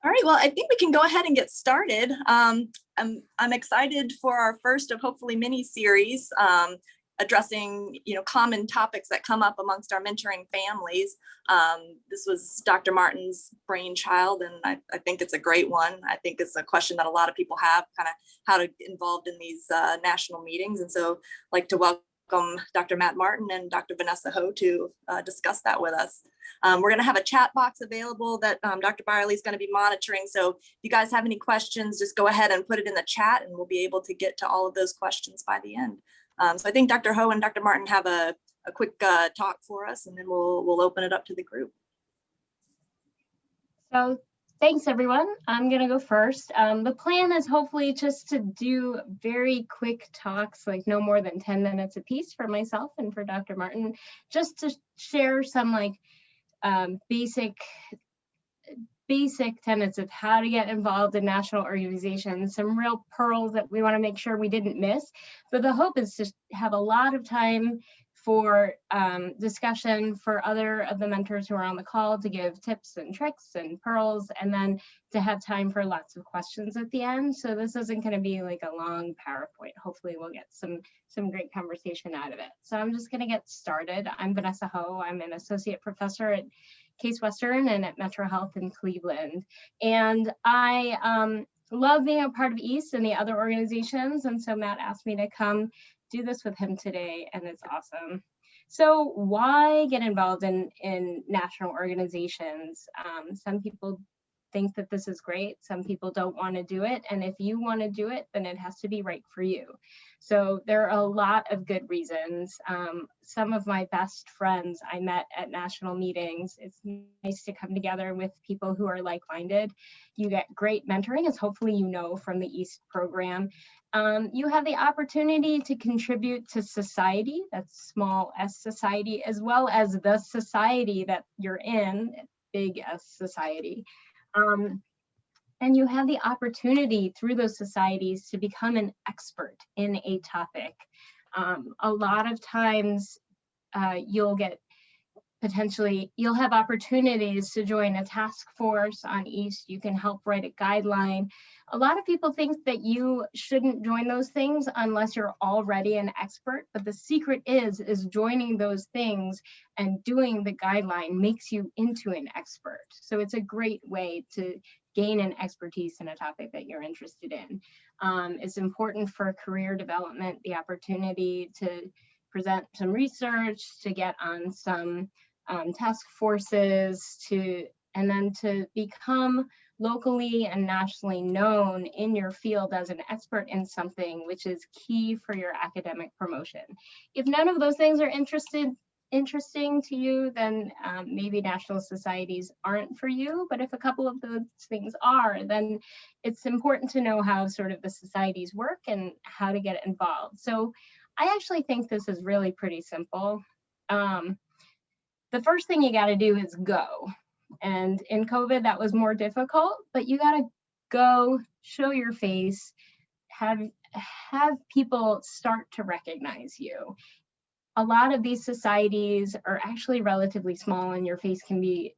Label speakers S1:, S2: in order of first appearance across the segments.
S1: All right, well, I think we can go ahead and get started. I'm excited for our first of hopefully mini series addressing common topics that come up amongst our mentoring families. This was Dr. Martin's brainchild, and I think it's a great one. I think it's a question that a lot of people have, kind of how to get involved in these national meetings. And so I'd like to welcome Dr. Matt Martin and Dr. Vanessa Ho to discuss that with us. We're going to have a chat box available that Dr. Byerly is going to be monitoring. So if you guys have any questions, just go ahead and put it in the chat and we'll be able to get to all of those questions by the end. So I think Dr. Ho and Dr. Martin have a quick talk for us, and then we'll open it up to the group.
S2: So thanks, everyone. I'm going to go first. The plan is hopefully just to do very quick talks, like no more than 10 minutes a piece for myself and for Dr. Martin, just to share some basic tenets of how to get involved in national organizations, some real pearls that we want to make sure we didn't miss. But the hope is to have a lot of time for discussion for other of the mentors who are on the call to give tips and tricks and pearls, and then to have time for lots of questions at the end. So this isn't going to be like a long PowerPoint. Hopefully we'll get some great conversation out of it. So I'm just going to get started. I'm Vanessa Ho. I'm an associate professor at Case Western and at Metro Health in Cleveland. And I love being a part of EAST and the other organizations. And so Matt asked me to come do this with him today, and it's awesome. So why get involved in national organizations? Some people think that this is great. Some people don't want to do it. And if you want to do it, then it has to be right for you. So there are a lot of good reasons. Some of my best friends I met at national meetings. It's nice to come together with people who are like-minded. You get great mentoring, as hopefully you know from the EAST program. You have the opportunity to contribute to society, that's small s society, as well as the society that you're in, big S society. And you have the opportunity through those societies to become an expert in a topic. A lot of times you'll have opportunities to join a task force on EAST. You can help write a guideline. A lot of people think that you shouldn't join those things unless you're already an expert, but the secret is joining those things and doing the guideline makes you into an expert. So it's a great way to gain an expertise in a topic that you're interested in. It's important for career development, the opportunity to present some research, to get on some task forces, and then to become locally and nationally known in your field as an expert in something, which is key for your academic promotion. If none of those things are interesting to you, then maybe national societies aren't for you. But if a couple of those things are, then it's important to know how sort of the societies work and how to get involved. So I actually think this is really pretty simple. The first thing you got to do is go. And in COVID, that was more difficult, but you got to go, show your face, have people start to recognize you. A lot of these societies are actually relatively small, and your face can be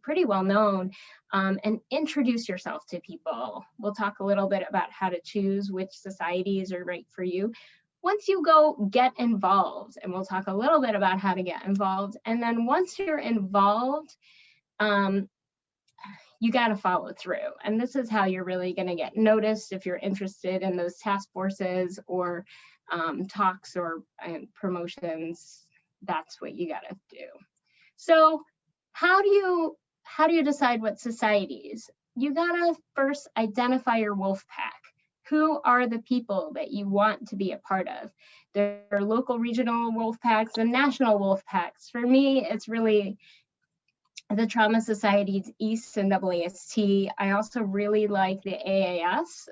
S2: pretty well known. And introduce yourself to people. We'll talk a little bit about how to choose which societies are right for you. Once you go, get involved, and we'll talk a little bit about how to get involved. And then once you're involved, you got to follow through. And this is how you're really going to get noticed if you're interested in those task forces or talks or promotions. That's what you got to do. So how do you decide what societies? You got to first identify your wolf pack. Who are the people that you want to be a part of? There are local, regional wolf packs and national wolf packs. For me, it's really the Trauma Society's EAST and AAST. I also really like the AAS,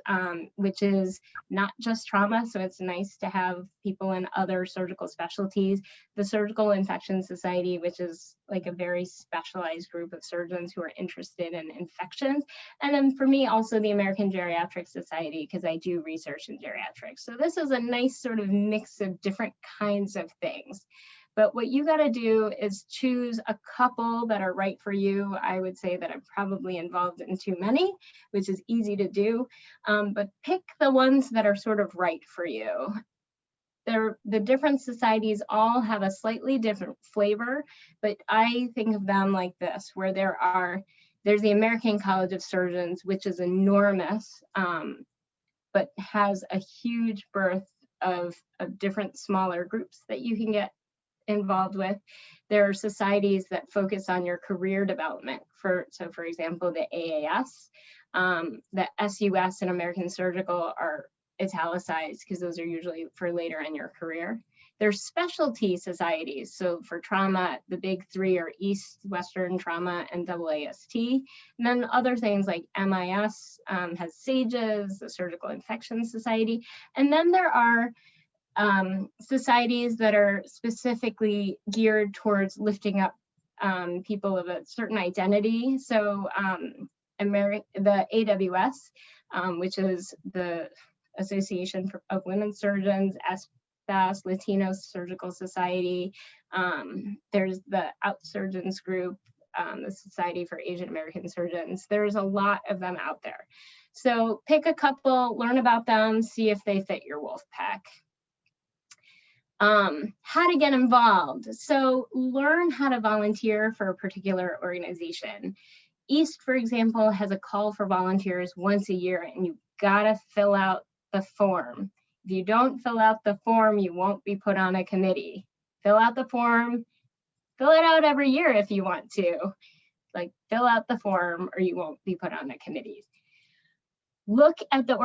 S2: which is not just trauma, so it's nice to have people in other surgical specialties. The Surgical Infection Society, which is like a very specialized group of surgeons who are interested in infections. And then for me, also the American Geriatric Society, because I do research in geriatrics. So this is a nice sort of mix of different kinds of things. But what you got to do is choose a couple that are right for you. I would say that I'm probably involved in too many, which is easy to do, but pick the ones that are sort of right for you. The different societies all have a slightly different flavor, but I think of them like this, where there's the American College of Surgeons, which is enormous, but has a huge birth of different smaller groups that you can get involved with. There are societies that focus on your career development. So for example, the AAS, the SUS and American Surgical are italicized because those are usually for later in your career. There's specialty societies. So for trauma, the big three are East, Western Trauma, and AAST. And then other things like MIS has SAGES, the Surgical Infection Society. And then there are societies that are specifically geared towards lifting up people of a certain identity. So the AWS, which is the Association of Women Surgeons, SBAS, Latino Surgical Society. There's the Out Surgeons Group, the Society for Asian American Surgeons. There's a lot of them out there. So pick a couple, learn about them, see if they fit your wolf pack. How to get involved. So learn how to volunteer for a particular organization. East, for example, has a call for volunteers once a year, and you gotta fill out the form. If you don't fill out the form, you won't be put on a committee. Fill out the form, fill it out every year if you want to. Like, fill out the form or you won't be put on a committee. Look at the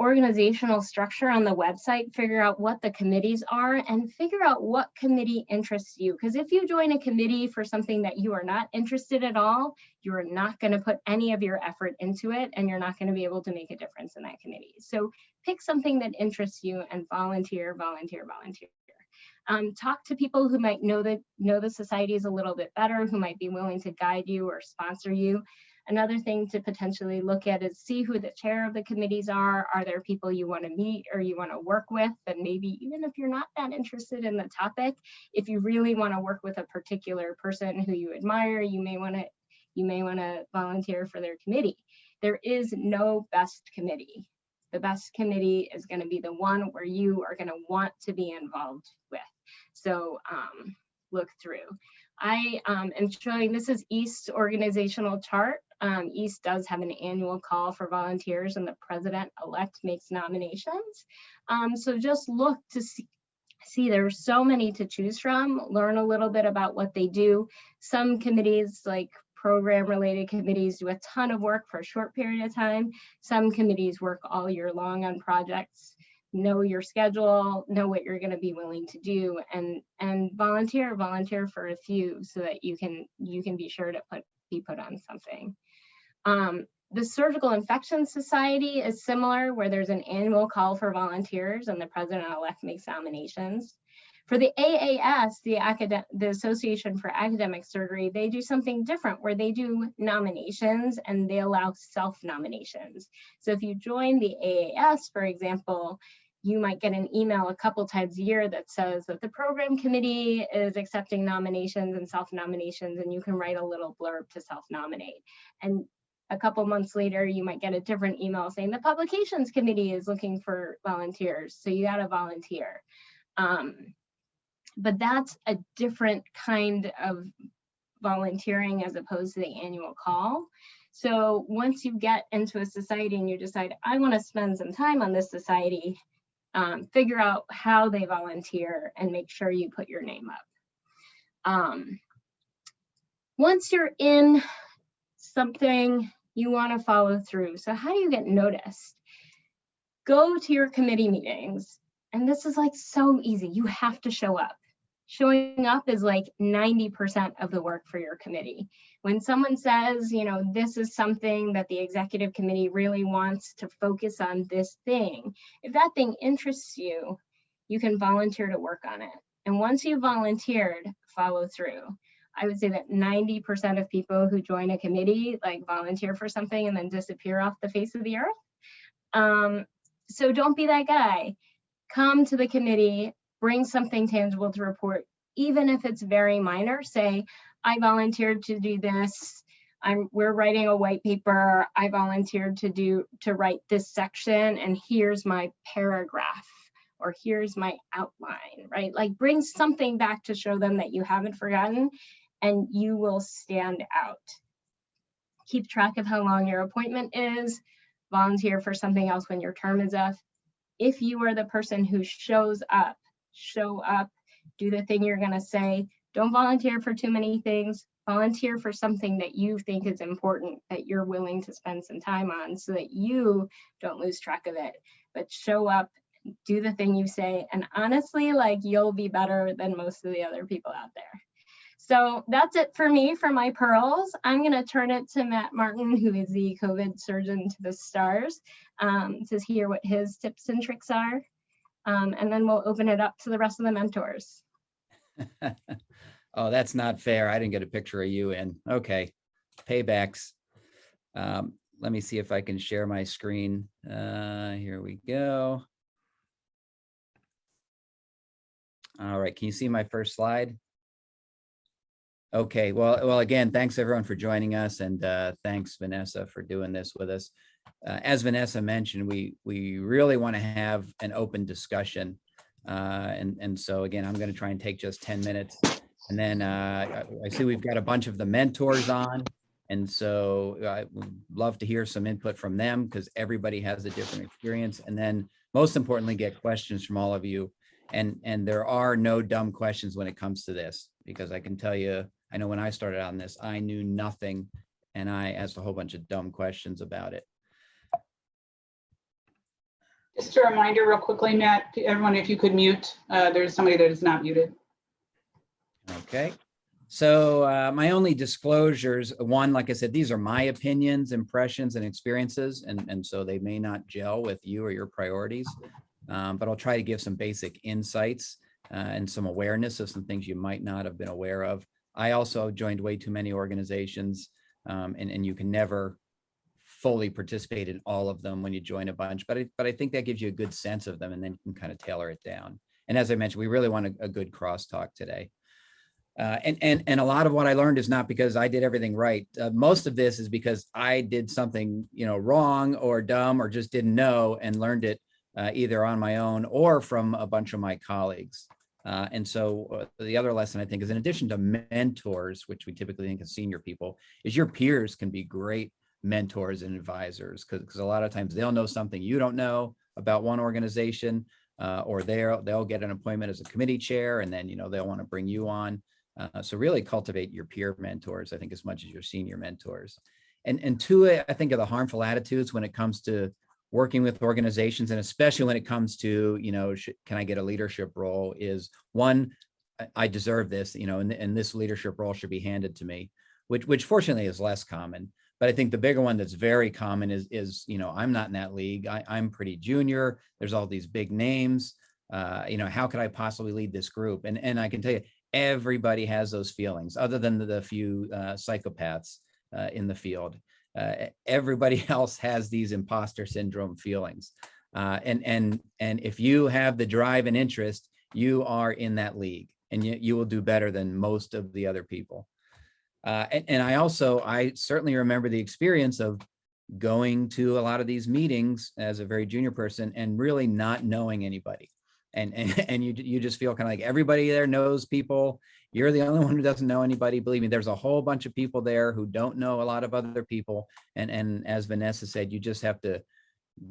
S2: organizational structure on the website, figure out what the committees are, and figure out what committee interests you. Because if you join a committee for something that you are not interested at all, you are not going to put any of your effort into it, and you're not going to be able to make a difference in that committee. So pick something that interests you and volunteer, volunteer, volunteer. Talk to people who might know the societies a little bit better, who might be willing to guide you or sponsor you. Another thing to potentially look at is see who the chair of the committees are. Are there people you want to meet or you want to work with? And maybe even if you're not that interested in the topic, if you really want to work with a particular person who you admire, you may want to volunteer for their committee. There is no best committee. The best committee is going to be the one where you are going to want to be involved with. So look through. I am showing, this is East's organizational chart. East does have an annual call for volunteers, and the president-elect makes nominations. So just look to see there's so many to choose from. Learn a little bit about what they do. Some committees, like program-related committees, do a ton of work for a short period of time. Some committees work all year long on projects. Know your schedule, know what you're going to be willing to do, and volunteer for a few so that you can be sure to be put on something. The Surgical Infection Society is similar, where there's an annual call for volunteers and the president-elect makes nominations. For the AAS, the Association for Academic Surgery, they do something different where they do nominations and they allow self-nominations. So if you join the AAS, for example, you might get an email a couple times a year that says that the program committee is accepting nominations and self-nominations, and you can write a little blurb to self-nominate. And a couple months later, you might get a different email saying the publications committee is looking for volunteers, so you gotta volunteer. But that's a different kind of volunteering as opposed to the annual call. So once you get into a society and you decide, I want to spend some time on this society, figure out how they volunteer and make sure you put your name up. Once you're in something, you want to follow through. So how do you get noticed? Go to your committee meetings. And this is like so easy. You have to show up. Showing up is like 90% of the work for your committee. When someone says, you know, this is something that the executive committee really wants to focus on this thing, if that thing interests you, you can volunteer to work on it. And once you've volunteered, follow through. I would say that 90% of people who join a committee like volunteer for something and then disappear off the face of the earth. So don't be that guy. Come to the committee, bring something tangible to report. even if it's very minor. Say, I volunteered to do this. We're writing a white paper. I volunteered to write this section, and here's my paragraph, or here's my outline, right? Like, bring something back to show them that you haven't forgotten, and you will stand out. Keep track of how long your appointment is. Volunteer for something else when your term is up. If you are the person who shows up, show up, do the thing you're gonna say. Don't volunteer for too many things. Volunteer for something that you think is important, that you're willing to spend some time on, so that you don't lose track of it. But show up, do the thing you say, and honestly, like, you'll be better than most of the other people out there. So that's it for me for my pearls. I'm going to turn it to Matt Martin, who is the COVID surgeon to the stars, to hear what his tips and tricks are. And then we'll open it up to the rest of the mentors.
S3: Oh, that's not fair. I didn't get a picture of you in. Okay, paybacks. Let me see if I can share my screen. Here we go. All right, can you see my first slide? Okay, well, again, thanks everyone for joining us, and thanks Vanessa for doing this with us. As Vanessa mentioned, we really want to have an open discussion, and so again, I'm going to try and take just 10 minutes, and then I see we've got a bunch of the mentors on, and so I would love to hear some input from them, because everybody has a different experience, and then most importantly, get questions from all of you. And there are no dumb questions when it comes to this, because I can tell you, I know when I started on this, I knew nothing, and I asked a whole bunch of dumb questions about it.
S4: Just a reminder real quickly, Matt, everyone, if you could mute, there's somebody that is not muted.
S3: Okay. So my only disclosures, one, like I said, these are my opinions, impressions, and experiences, and so they may not gel with you or your priorities, but I'll try to give some basic insights and some awareness of some things you might not have been aware of. I also joined way too many organizations, and you can never fully participate in all of them when you join a bunch, but I think that gives you a good sense of them, and then you can kind of tailor it down. And as I mentioned, we really want a good crosstalk today. And a lot of what I learned is not because I did everything right. Most of this is because I did something, wrong or dumb or just didn't know, and learned it either on my own or from a bunch of my colleagues. And so the other lesson, I think, is in addition to mentors, which we typically think of senior people, is your peers can be great mentors and advisors, because a lot of times they'll know something you don't know about one organization, or they'll get an appointment as a committee chair, and then they'll want to bring you on. So really cultivate your peer mentors, I think, as much as your senior mentors. And two, I think, of the harmful attitudes when it comes to working with organizations, and especially when it comes to, can I get a leadership role, is one, I deserve this, and this leadership role should be handed to me, which fortunately is less common. But I think the bigger one that's very common is I'm not in that league. I'm pretty junior. There's all these big names. How could I possibly lead this group? And I can tell you, everybody has those feelings, other than the few psychopaths in the field. Everybody else has these imposter syndrome feelings. And if you have the drive and interest, you are in that league, and you will do better than most of the other people. And I certainly remember the experience of going to a lot of these meetings as a very junior person and really not knowing anybody. And you just feel kind of like everybody there knows people. You're the only one who doesn't know anybody. Believe me, there's a whole bunch of people there who don't know a lot of other people. And as Vanessa said, you just have to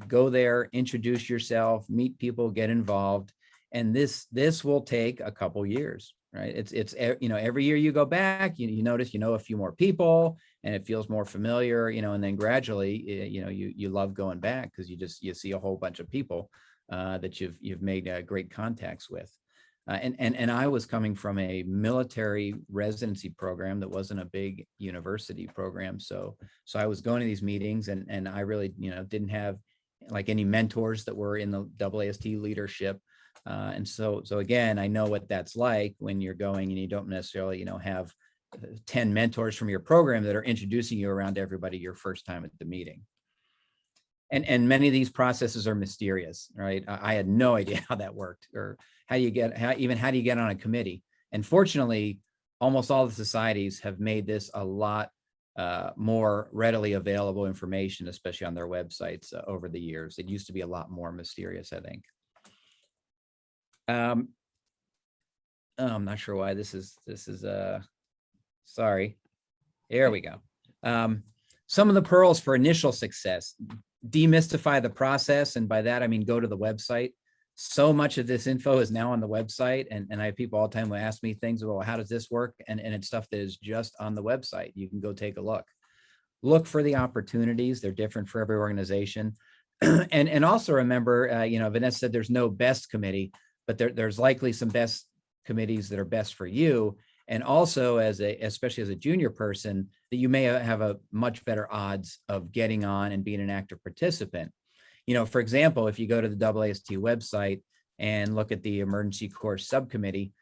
S3: go there, introduce yourself, meet people, get involved. And this will take a couple years, right? It's every year you go back, you notice a few more people, and it feels more familiar, and then gradually, you love going back, because you see a whole bunch of people that you've made great contacts with. And I was coming from a military residency program that wasn't a big university program. So I was going to these meetings, and I really, didn't have like any mentors that were in the AAST leadership. And so again, I know what that's like when you're going and you don't necessarily, have 10 mentors from your program that are introducing you around to everybody your first time at the meeting. And many of these processes are mysterious, right? I had no idea how that worked, or how do you get on a committee? And fortunately, almost all the societies have made this a lot more readily available information, especially on their websites over the years. It used to be a lot more mysterious, I think. Oh, I'm not sure why this is sorry. There we go. Some of the pearls for initial success: demystify the process. And by that, I mean, go to the website. So much of this info is now on the website. And I have people all the time who ask me things, well, how does this work? And it's stuff that is just on the website. You can go take a look. Look for the opportunities. They're different for every organization. And also remember, you know, Vanessa said there's no best committee, but there's likely some best committees that are best for you. And also, especially as a junior person, that you may have a much better odds of getting on and being an active participant. You know, for example, if you go to the AAST website and look at the emergency course subcommittee,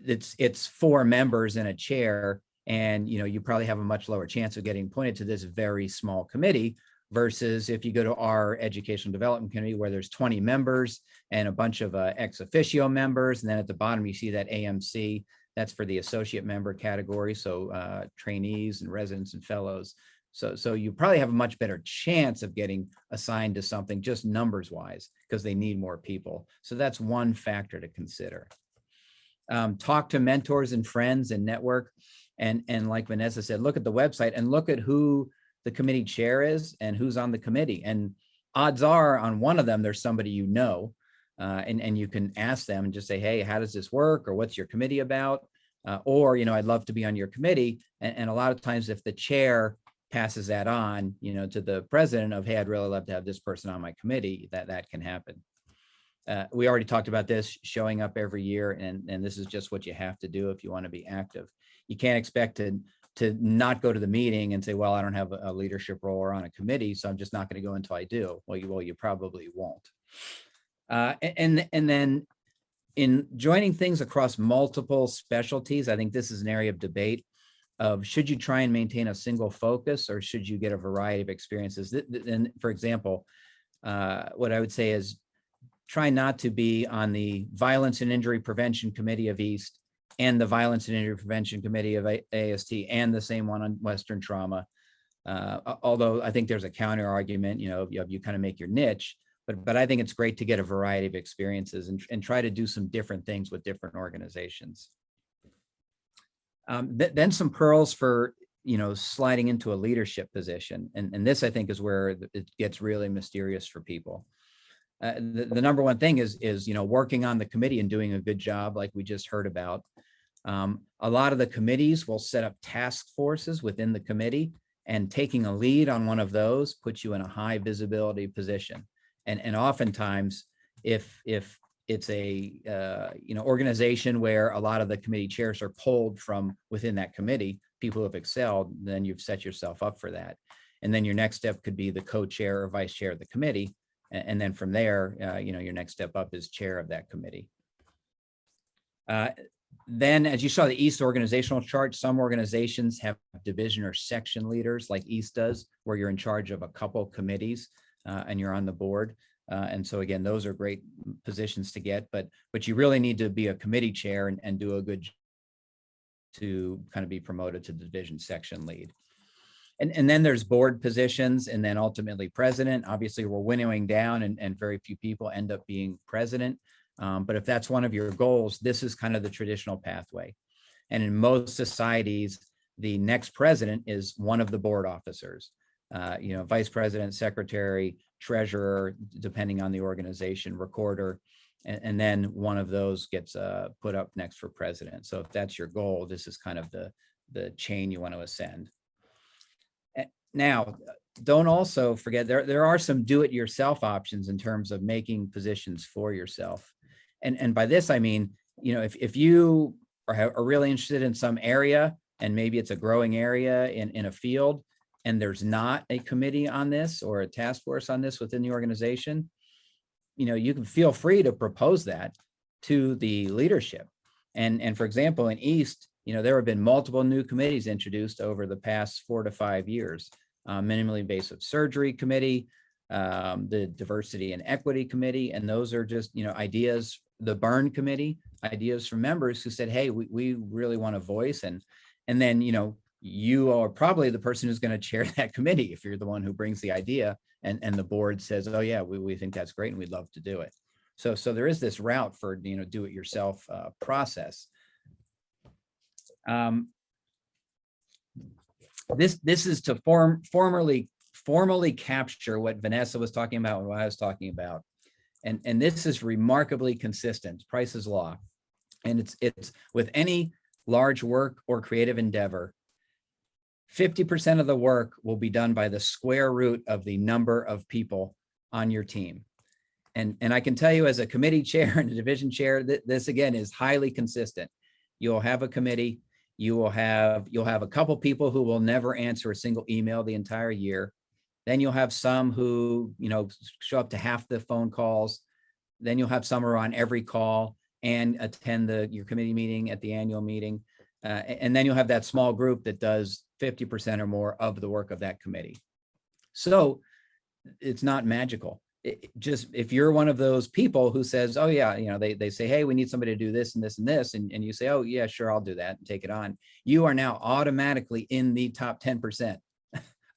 S3: it's 4 members and a chair, and you know, you probably have a much lower chance of getting appointed to this very small committee versus if you go to our educational development committee, where there's 20 members and a bunch of ex officio members, and then at the bottom you see that AMC. That's for the associate member category, so trainees and residents and fellows. So you probably have a much better chance of getting assigned to something just numbers wise, because they need more people. So that's one factor to consider. Talk to mentors and friends and network. And like Vanessa said, look at the website and look at who the committee chair is and who's on the committee. And odds are on one of them, there's somebody you know, and you can ask them and just say, hey, how does this work? Or what's your committee about? Or, you know, I'd love to be on your committee. And a lot of times if the chair passes that on, you know, to the president of, hey, I'd really love to have this person on my committee, that can happen. We already talked about this, showing up every year, and this is just what you have to do if you want to be active. You can't expect to not go to the meeting and say, well, I don't have a leadership role or on a committee, so I'm just not going to go until I do. Well, you probably won't. And then in joining things across multiple specialties, I think this is an area of debate of should you try and maintain a single focus, or should you get a variety of experiences? And for example, what I would say is try not to be on the Violence and Injury Prevention Committee of East and the Violence and Injury Prevention Committee of AST and the same one on Western Trauma. Although I think there's a counter argument, you know, you kind of make your niche, but I think it's great to get a variety of experiences and try to do some different things with different organizations. Then some pearls for, you know, sliding into a leadership position. And this, I think, is where it gets really mysterious for people. The number one thing is, you know, working on the committee and doing a good job, like we just heard about. A lot of the committees will set up task forces within the committee, and taking a lead on one of those puts you in a high visibility position. And oftentimes, if it's a you know, organization where a lot of the committee chairs are pulled from within that committee, people who have excelled, then you've set yourself up for that. And then your next step could be the co-chair or vice chair of the committee. And then from there, you know, your next step up is chair of that committee. Then, as you saw the East organizational chart, some organizations have division or section leaders like East does, where you're in charge of a couple committees and you're on the board. And so again, those are great positions to get, but you really need to be a committee chair and do a good job to kind of be promoted to the division section lead. And then there's board positions, and then ultimately president. Obviously, we're winnowing down, and very few people end up being president. But if that's one of your goals, this is kind of the traditional pathway. And in most societies, the next president is one of the board officers, you know, vice president, secretary, treasurer, depending on the organization, recorder, and then one of those gets put up next for president. So if that's your goal, this is kind of the chain you want to ascend. Now, don't also forget, there are some do-it-yourself options in terms of making positions for yourself. And by this, I mean, you know, if you are really interested in some area, and maybe it's a growing area in a field, and there's not a committee on this or a task force on this within the organization, you know, you can feel free to propose that to the leadership. And for example, in East, you know, there have been multiple new committees introduced over the past 4 to 5 years. Minimally invasive surgery committee, the diversity and equity committee, and those are just, you know, ideas. The burn committee, ideas from members who said, hey, we really want a voice. And then, you are probably the person who's going to chair that committee if you're the one who brings the idea, and the board says, oh yeah, we think that's great and we'd love to do it. So there is this route for, do it yourself process. This is to formally capture what Vanessa was talking about and what I was talking about. And this is remarkably consistent. Price is law. And it's with any large work or creative endeavor, 50% of the work will be done by the square root of the number of people on your team. And I can tell you, as a committee chair and a division chair, this again is highly consistent. You'll have a committee, you'll have a couple people who will never answer a single email the entire year. Then you'll have some who, show up to half the phone calls. Then you'll have some who are on every call and attend your committee meeting at the annual meeting. And then you'll have that small group that does 50% or more of the work of that committee. So it's not magical. Just if you're one of those people who says, oh yeah, they say, hey, we need somebody to do this and this and this. And you say, oh yeah, sure, I'll do that and take it on. You are now automatically in the top 10%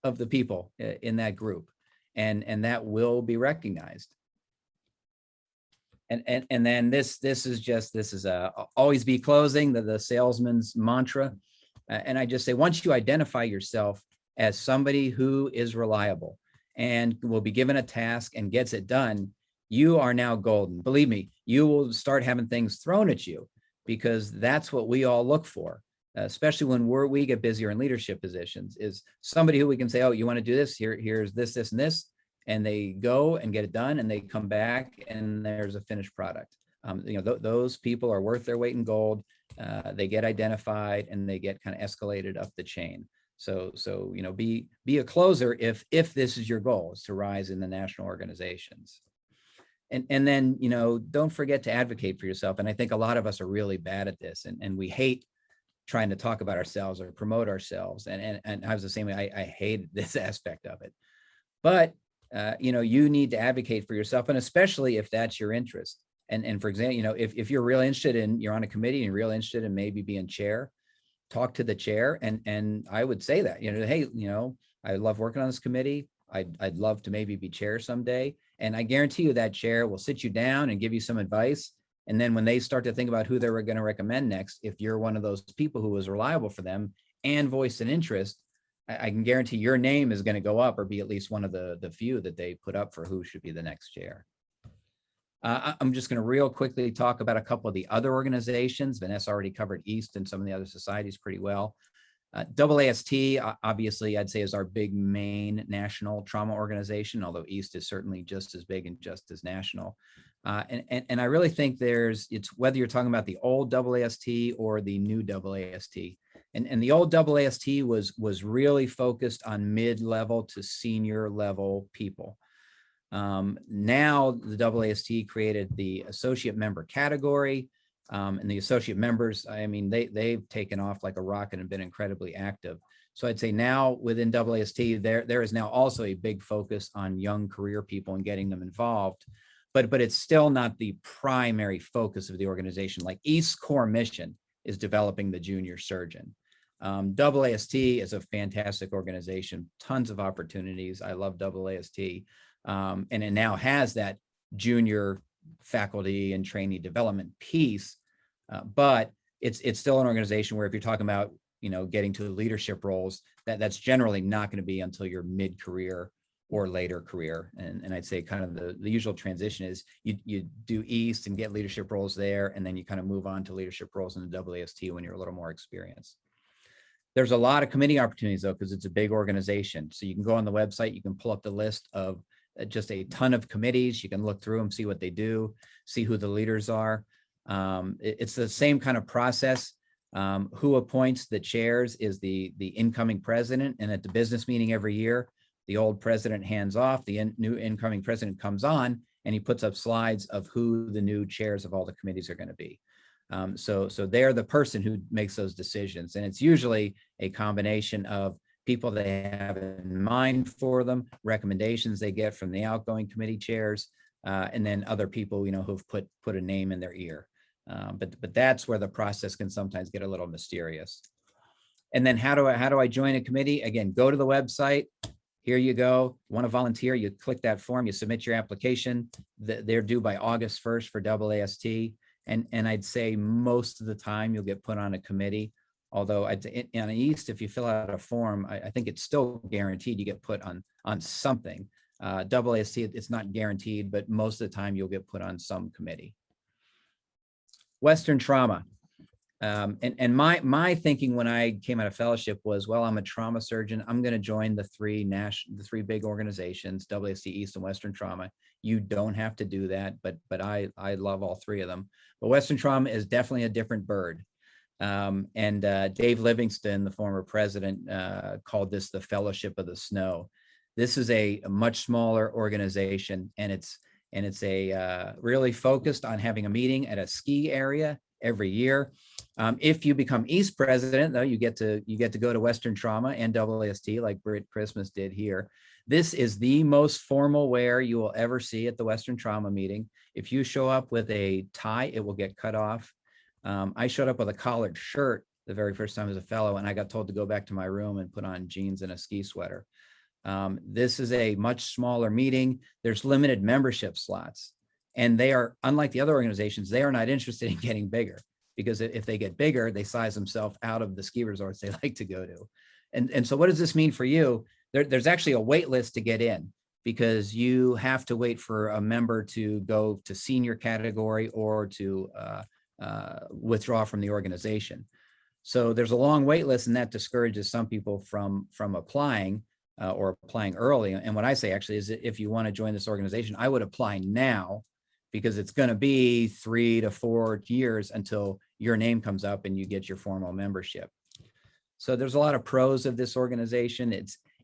S3: of the people in that group. And that will be recognized. And then this is always be closing, the salesman's mantra. And I just say, once you identify yourself as somebody who is reliable and will be given a task and gets it done, you are now golden. Believe me, you will start having things thrown at you, because that's what we all look for, especially when we get busier in leadership positions, is somebody who we can say, oh, you want to do this? Here's this, this, and this. And they go and get it done, and they come back and there's a finished product. Those people are worth their weight in gold. They get identified and they get kind of escalated up the chain. So be a closer if this is your goal, is to rise in the national organizations. And then, don't forget to advocate for yourself. And I think a lot of us are really bad at this, and we hate trying to talk about ourselves or promote ourselves. And I was the same way. I hated this aspect of it. But you need to advocate for yourself, and especially if that's your interest. And for example, if you're really interested in, you're on a committee and you're really interested in maybe being chair, talk to the chair. And I would say that, hey, I love working on this committee. I'd love to maybe be chair someday. And I guarantee you that chair will sit you down and give you some advice. And then when they start to think about who they were going to recommend next, if you're one of those people who was reliable for them and voiced an interest, I can guarantee your name is going to go up, or be at least one of the few that they put up for who should be the next chair. I'm just going to real quickly talk about a couple of the other organizations. Vanessa already covered East and some of the other societies pretty well. AAST, obviously, I'd say is our big main national trauma organization, although East is certainly just as big and just as national. And I really think it's whether you're talking about the old AAST or the new AAST. And the old AAST was really focused on mid-level to senior level people. Now the AAST created the associate member category, and the associate members, I mean, they've taken off like a rocket and been incredibly active. So I'd say now within AAST, there is now also a big focus on young career people and getting them involved, but it's still not the primary focus of the organization. Like East's core mission is developing the junior surgeon. AAST is a fantastic organization, tons of opportunities. I love AAST. And it now has that junior faculty and trainee development piece, but it's still an organization where if you're talking about, getting to leadership roles, that's generally not going to be until your mid-career or later career. And I'd say kind of the usual transition is you do East and get leadership roles there, and then you kind of move on to leadership roles in the AAST when you're a little more experienced. There's a lot of committee opportunities though, because it's a big organization. So you can go on the website, you can pull up the list of just a ton of committees. You can look through them, see what they do, see who the leaders are. It's the same kind of process. Who appoints the chairs is the incoming president. And at the business meeting every year, the old president hands off, the new incoming president comes on, and he puts up slides of who the new chairs of all the committees are going to be. So they're the person who makes those decisions. And it's usually a combination of people they have in mind for them, recommendations they get from the outgoing committee chairs, and then other people, who've put a name in their ear. But that's where the process can sometimes get a little mysterious. And then how do I join a committee? Again, go to the website. Here you go. Want to volunteer? You click that form, you submit your application. They're due by August 1st for AAST. And I'd say most of the time you'll get put on a committee. Although on East, if you fill out a form, I think it's still guaranteed you get put on something. AAST, it's not guaranteed, but most of the time you'll get put on some committee. Western trauma. And my thinking when I came out of fellowship was, well, I'm a trauma surgeon. I'm going to join the three big organizations, WST East and Western Trauma. You don't have to do that, but I love all three of them. But Western Trauma is definitely a different bird. Dave Livingston, the former president, called this the Fellowship of the Snow. This is a much smaller organization, and it's really focused on having a meeting at a ski area every year. If you become East president, though, you get to go to Western Trauma and AAST like Britt Christmas did here. This is the most formal wear you will ever see at the Western Trauma meeting. If you show up with a tie, it will get cut off. I showed up with a collared shirt the very first time as a fellow, and I got told to go back to my room and put on jeans and a ski sweater. This is a much smaller meeting. There's limited membership slots, and they are, unlike the other organizations, they are not interested in getting bigger, because if they get bigger, they size themselves out of the ski resorts they like to go to. And so what does this mean for you? There's actually a wait list to get in, because you have to wait for a member to go to senior category or to withdraw from the organization. So there's a long wait list, and that discourages some people from applying or applying early. And what I say actually is that if you want to join this organization, I would apply now, because it's going to be 3 to 4 years until your name comes up and you get your formal membership. So there's a lot of pros of this organization.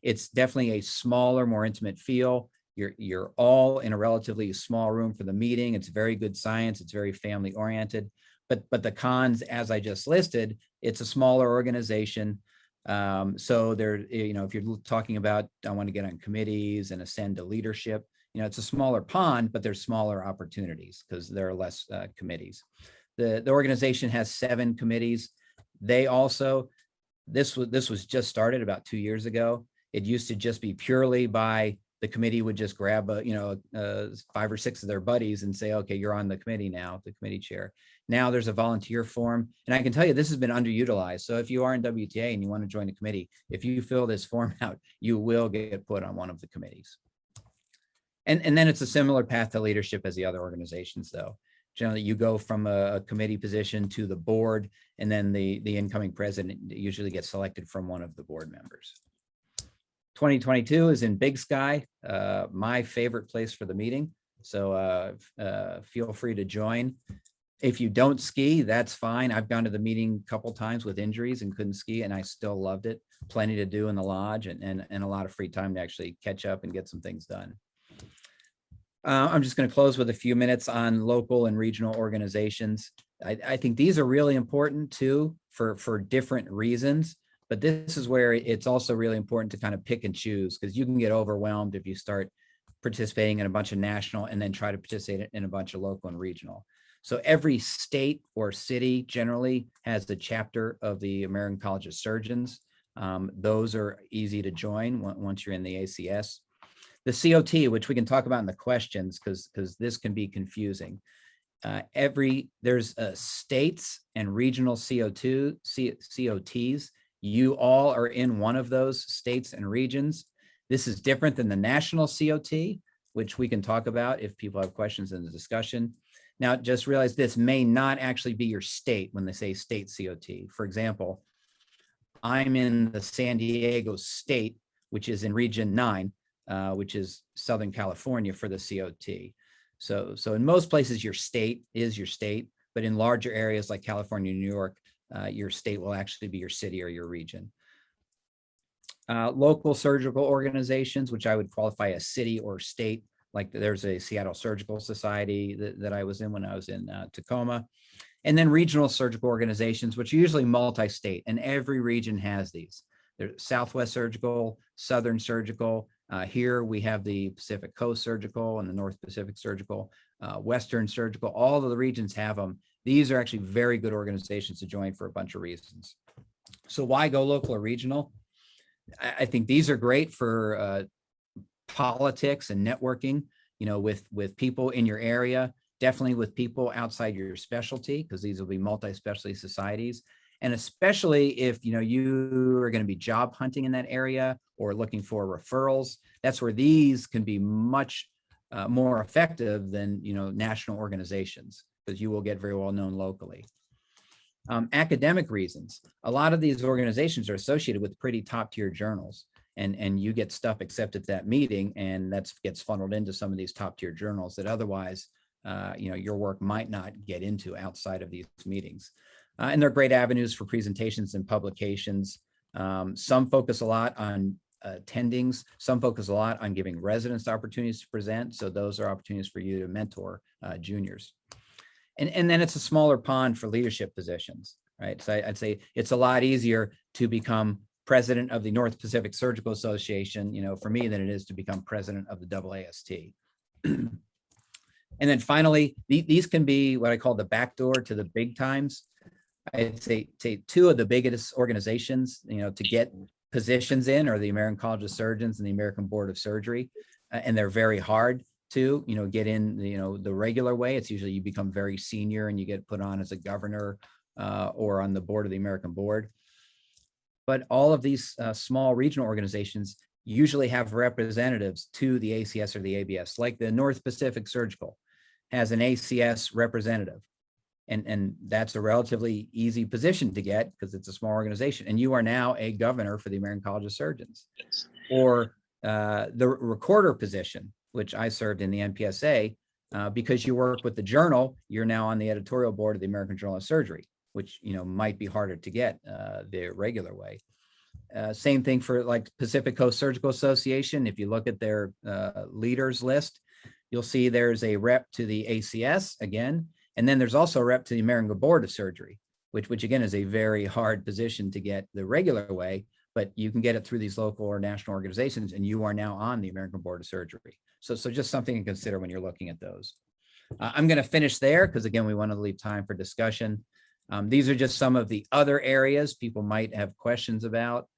S3: It's definitely a smaller, more intimate feel. You're all in a relatively small room for the meeting. It's very good science. It's very family oriented. But the cons, as I just listed, it's a smaller organization. So there, if you're talking about, I want to get on committees and ascend to leadership, it's a smaller pond, but there's smaller opportunities because there are less committees. The organization has 7 committees. They also, this was just started about 2 years ago. It used to just be purely by the committee would just grab 5 or 6 of their buddies and say, okay, you're on the committee now, the committee chair. Now there's a volunteer form, and I can tell you this has been underutilized. So if you are in WTA and you want to join a committee, if you fill this form out, you will get put on one of the committees. And then it's a similar path to leadership as the other organizations, though. Generally, you go from a committee position to the board, and then the incoming president usually gets selected from one of the board members. 2022 is in Big Sky, my favorite place for the meeting. So feel free to join. If you don't ski, that's fine. I've gone to the meeting a couple times with injuries and couldn't ski, and I still loved it. Plenty to do in the lodge, and a lot of free time to actually catch up and get some things done. I'm just going to close with a few minutes on local and regional organizations. I think these are really important too for different reasons, but this is where it's also really important to kind of pick and choose, because you can get overwhelmed if you start participating in a bunch of national and then try to participate in a bunch of local and regional. So every state or city generally has the chapter of the American College of Surgeons. Those are easy to join once you're in the ACS. The COT, which we can talk about in the questions, because this can be confusing. There's states and regional COTs. You all are in one of those states and regions. This is different than the national COT, which we can talk about if people have questions in the discussion. Now, just realize this may not actually be your state when they say state COT. For example, I'm in the San Diego state, which is in region 9, which is Southern California for the COT. So in most places, your state is your state, but in larger areas like California, New York, your state will actually be your city or your region. Local surgical organizations, which I would qualify as city or state, like there's a Seattle Surgical Society that I was in when I was in Tacoma. And then regional surgical organizations, which are usually multi-state, and every region has these. There's Southwest Surgical, Southern Surgical. Here we have the Pacific Coast Surgical and the North Pacific Surgical, Western Surgical. All of the regions have them, These are actually very good organizations to join for a bunch of reasons. So why go local or regional? I think these are great for politics and networking, with people in your area, definitely with people outside your specialty, because these will be multi-specialty societies. And especially if, you are going to be job hunting in that area or looking for referrals, that's where these can be much more effective than, national organizations, because you will get very well known locally. Academic reasons. A lot of these organizations are associated with pretty top tier journals, and you get stuff accepted at that meeting, and that gets funneled into some of these top tier journals that otherwise, your work might not get into outside of these meetings. And they're great avenues for presentations and publications. Some focus a lot on attendings. Some focus a lot on giving residents opportunities to present. So those are opportunities for you to mentor juniors. And then it's a smaller pond for leadership positions, right? So I'd say it's a lot easier to become president of the North Pacific Surgical Association, for me, than it is to become president of the AAST. And then finally, these can be what I call the back door to the big times. I'd say two of the biggest organizations, to get positions in are the American College of Surgeons and the American Board of Surgery. And they're very hard to, get in, the regular way. It's usually you become very senior and you get put on as a governor or on the board of the American Board. But all of these small regional organizations usually have representatives to the ACS or the ABS, like the North Pacific Surgical has an ACS representative. And that's a relatively easy position to get because it's a small organization. And you are now a governor for the American College of Surgeons. Or the recorder position, which I served in the NPSA, because you work with the journal, you're now on the editorial board of the American Journal of Surgery, which might be harder to get the regular way. Same thing for like Pacific Coast Surgical Association. If you look at their leaders list, you'll see there's a rep to the ACS again, and then there's also a rep to the American Board of Surgery, which again is a very hard position to get the regular way, but you can get it through these local or national organizations, and you are now on the American Board of Surgery. So just something to consider when you're looking at those. I'm going to finish there because again, we want to leave time for discussion. These are just some of the other areas people might have questions about.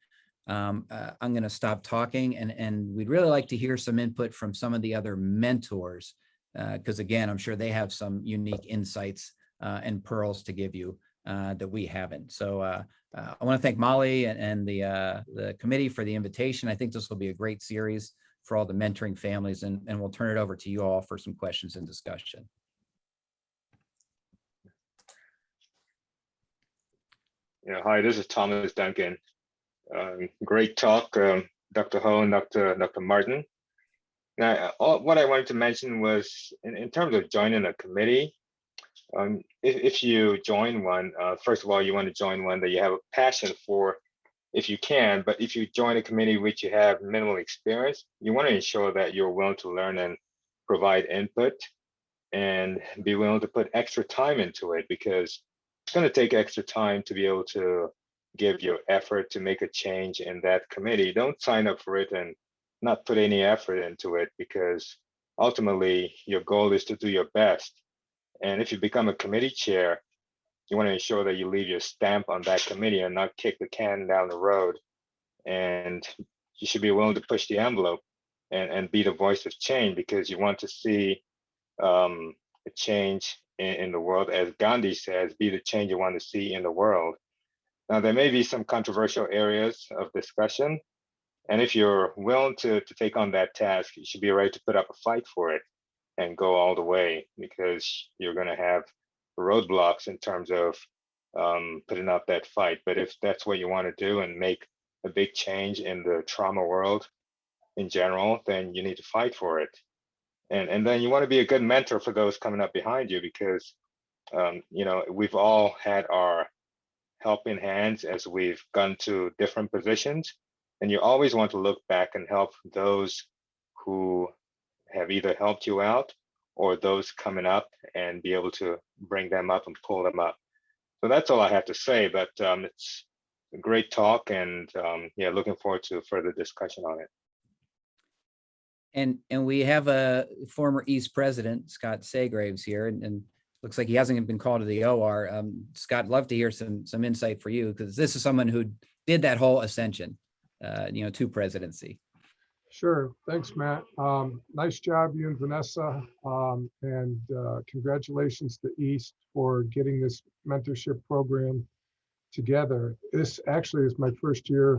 S3: I'm going to stop talking, and we'd really like to hear some input from some of the other mentors, because again, I'm sure they have some unique insights and pearls to give you that we haven't. So I want to thank Molly and the committee for the invitation. I think this will be a great series for all the mentoring families, and we'll turn it over to you all for some questions and discussion.
S5: Yeah, hi, this is Thomas Duncan. Great talk, Dr. Ho and Dr. Martin. Now, what I wanted to mention was in terms of joining a committee, if you join one, first of all, you want to join one that you have a passion for, if you can, but if you join a committee which you have minimal experience, you want to ensure that you're willing to learn and provide input and be willing to put extra time into it, because it's going to take extra time to be able to give your effort to make a change in that committee. Don't sign up for it and not put any effort into it, because ultimately your goal is to do your best. And if you become a committee chair, you want to ensure that you leave your stamp on that committee and not kick the can down the road. And you should be willing to push the envelope and be the voice of change, because you want to see a change in the world. As Gandhi says, be the change you want to see in the world. Now, there may be some controversial areas of discussion, and if you're willing to take on that task, you should be ready to put up a fight for it and go all the way, because you're going to have roadblocks in terms of putting up that fight. But if that's what you want to do and make a big change in the trauma world in general, then you need to fight for it. And then you want to be a good mentor for those coming up behind you, because we've all had our helping hands as we've gone to different positions, and you always want to look back and help those who have either helped you out or those coming up, and be able to bring them up and pull them up. So that's all I have to say, but it's a great talk, and yeah, looking forward to further discussion on it.
S3: And we have a former East president, Scott Segraves, here, and looks like he hasn't been called to the OR. Scott, love to hear some insight for you, because this is someone who did that whole ascension, to presidency.
S6: Sure. Thanks, Matt. Nice job, you and Vanessa. And congratulations to East for getting this mentorship program together. This actually is my first year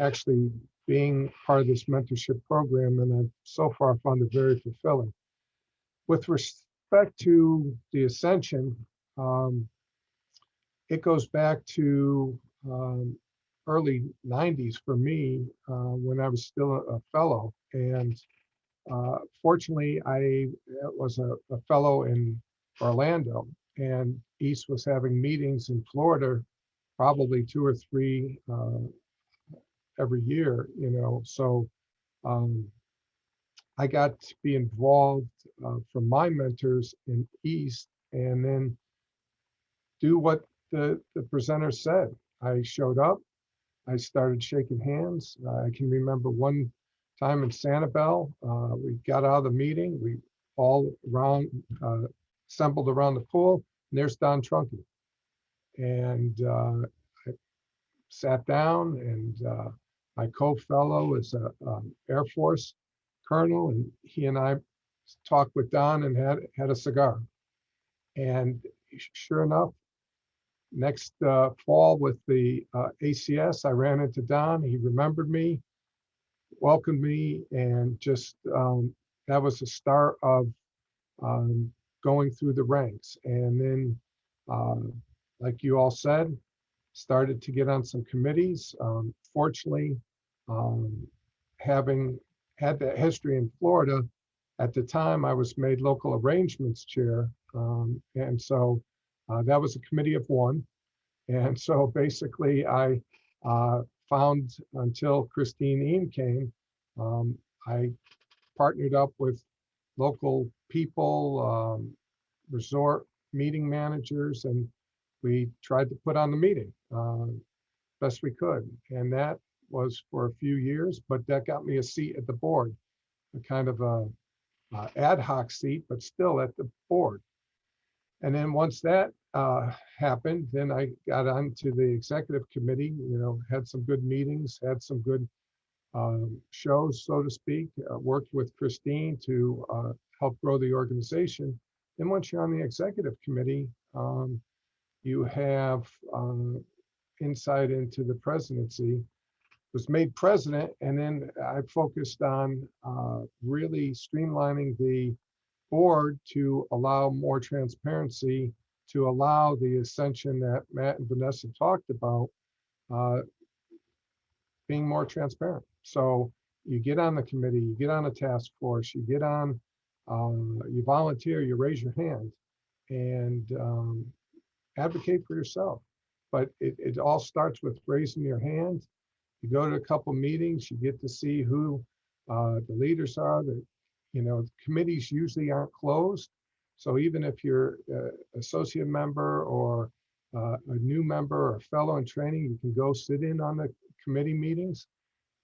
S6: actually being part of this mentorship program, and I've so far found it very fulfilling. With respect to the ascension, it goes back to early 90s for me, when I was still a fellow. And fortunately, I was a fellow in Orlando, and East was having meetings in Florida, probably 2 or 3 every year, So I got to be involved from my mentors in East, and then do what the presenter said. I showed up. I started shaking hands. I can remember one time in Sanibel, we got out of the meeting. We all assembled around the pool, and there's Don Trunky. And I sat down, and my co-fellow is a Air Force colonel, and he and I talked with Don and had a cigar. And sure enough, next fall with the ACS, I ran into Don. He remembered me, welcomed me, and just that was the start of going through the ranks. And then, like you all said, started to get on some committees. Fortunately, having had that history in Florida, at the time I was made local arrangements chair. And so that was a committee of one. And so basically I found, until Christine Eam came, I partnered up with local people, resort meeting managers, and we tried to put on the meeting best we could. And that was for a few years, but that got me a seat at the board, a kind of a ad hoc seat, but still at the board. And then once that happened, then I got onto the executive committee, had some good meetings, had some good shows, so to speak, worked with Christine to help grow the organization. Then once you're on the executive committee, you have insight into the presidency. Was made president, and then I focused on really streamlining the board to allow more transparency, to allow the ascension that Matt and Vanessa talked about, being more transparent. So you get on the committee, you get on a task force, you get on, you volunteer, you raise your hand, and advocate for yourself. But it all starts with raising your hand. You go to a couple meetings, you get to see who the leaders are. The committees usually aren't closed. So even if you're an associate member or a new member or a fellow in training, you can go sit in on the committee meetings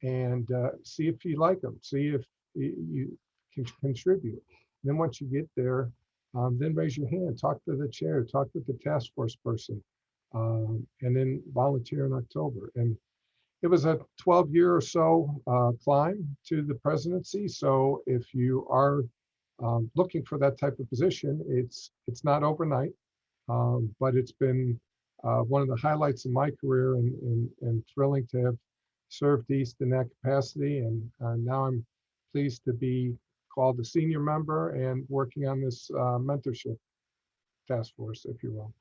S6: and see if you like them, see if you can contribute. And then once you get there, then raise your hand, talk to the chair, talk with the task force person, and then volunteer in October. And it was a 12-year or so climb to the presidency. So if you are looking for that type of position, it's not overnight, but it's been one of the highlights of my career, and thrilling to have served East in that capacity. And now I'm pleased to be called a senior member and working on this mentorship task force, if you will.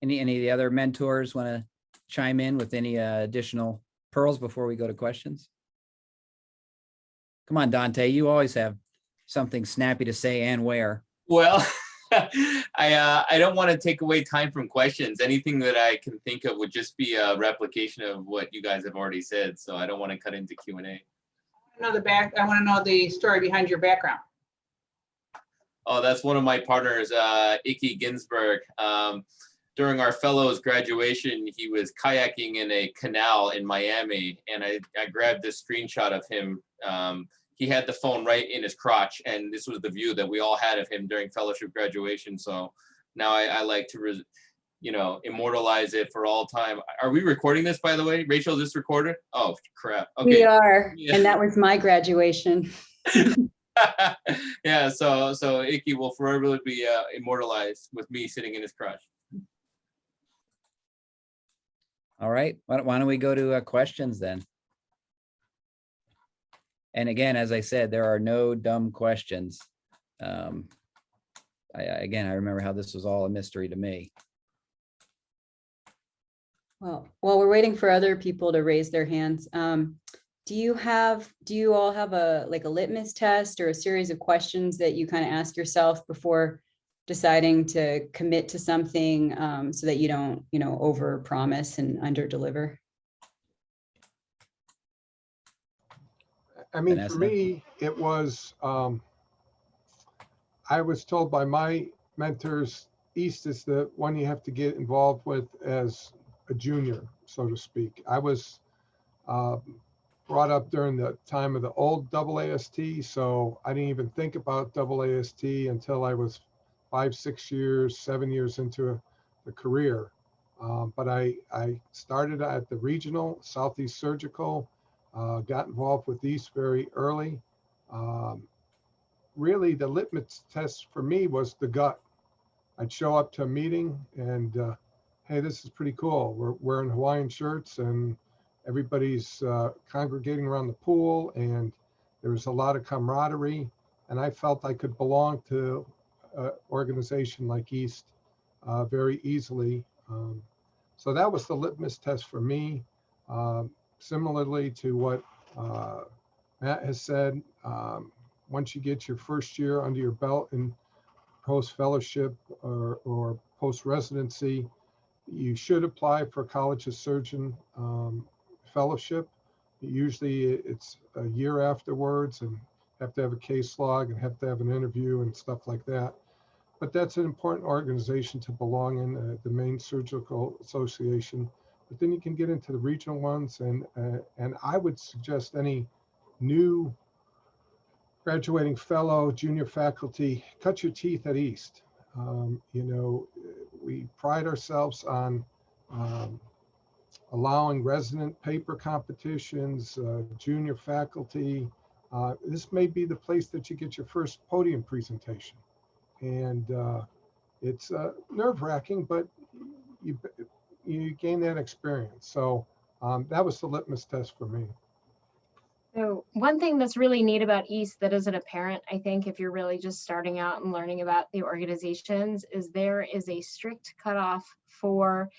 S3: Any of the other mentors want to chime in with any additional pearls before we go to questions? Come on, Dante, you always have something snappy to say and where.
S7: Well, I don't want to take away time from questions. Anything that I can think of would just be a replication of what you guys have already said. So I don't want to cut into Q&A.
S4: I want to know the story behind your background.
S7: Oh, that's one of my partners, Icky Ginsburg. during our fellows graduation, he was kayaking in a canal in Miami, and I grabbed this screenshot of him. He had the phone right in his crotch, and this was the view that we all had of him during fellowship graduation. So now I like to, immortalize it for all time. Are we recording this, by the way? Rachel, is this recorded? Oh, crap. Okay.
S8: We are,
S7: Yeah.
S8: and that was my graduation.
S7: Yeah, so Icky will forever be immortalized with me sitting in his crotch.
S3: All right, why don't we go to questions then? And again, as I said, there are no dumb questions. Again, I remember how this was all a mystery to me.
S8: Well, while we're waiting for other people to raise their hands, do you all have a litmus test or a series of questions that you kind of ask yourself before deciding to commit to something, so that you don't, over promise and under deliver?
S6: I mean,
S3: Vanessa?
S6: for me, it was, I was told by my mentors, East is the one you have to get involved with as a junior, so to speak. I was brought up during the time of the old AAST, so I didn't even think about AAST until I was 5, 6 years, 7 years into the career. But I started at the regional, Southeast Surgical, got involved with East very early. Really, the litmus test for me was the gut. I'd show up to a meeting and, hey, this is pretty cool. We're wearing Hawaiian shirts and everybody's congregating around the pool, and there was a lot of camaraderie. And I felt I could belong to an organization like East very easily. So that was the litmus test for me. Similarly to what Matt has said, once you get your first year under your belt in post-fellowship or post-residency, you should apply for College of Surgeon fellowship. Usually it's a year afterwards, and have to have a case log and have to have an interview and stuff like that. But that's an important organization to belong in, the main surgical association. But then you can get into the regional ones, and I would suggest any new graduating fellow, junior faculty, cut your teeth at East. We pride ourselves on allowing resident paper competitions, junior faculty. This may be the place that you get your first podium presentation. And it's nerve-wracking, but you gain that experience. So that was the litmus test for me.
S2: So one thing that's really neat about East that isn't apparent, I think, if you're really just starting out and learning about the organizations, is there is a strict cutoff for,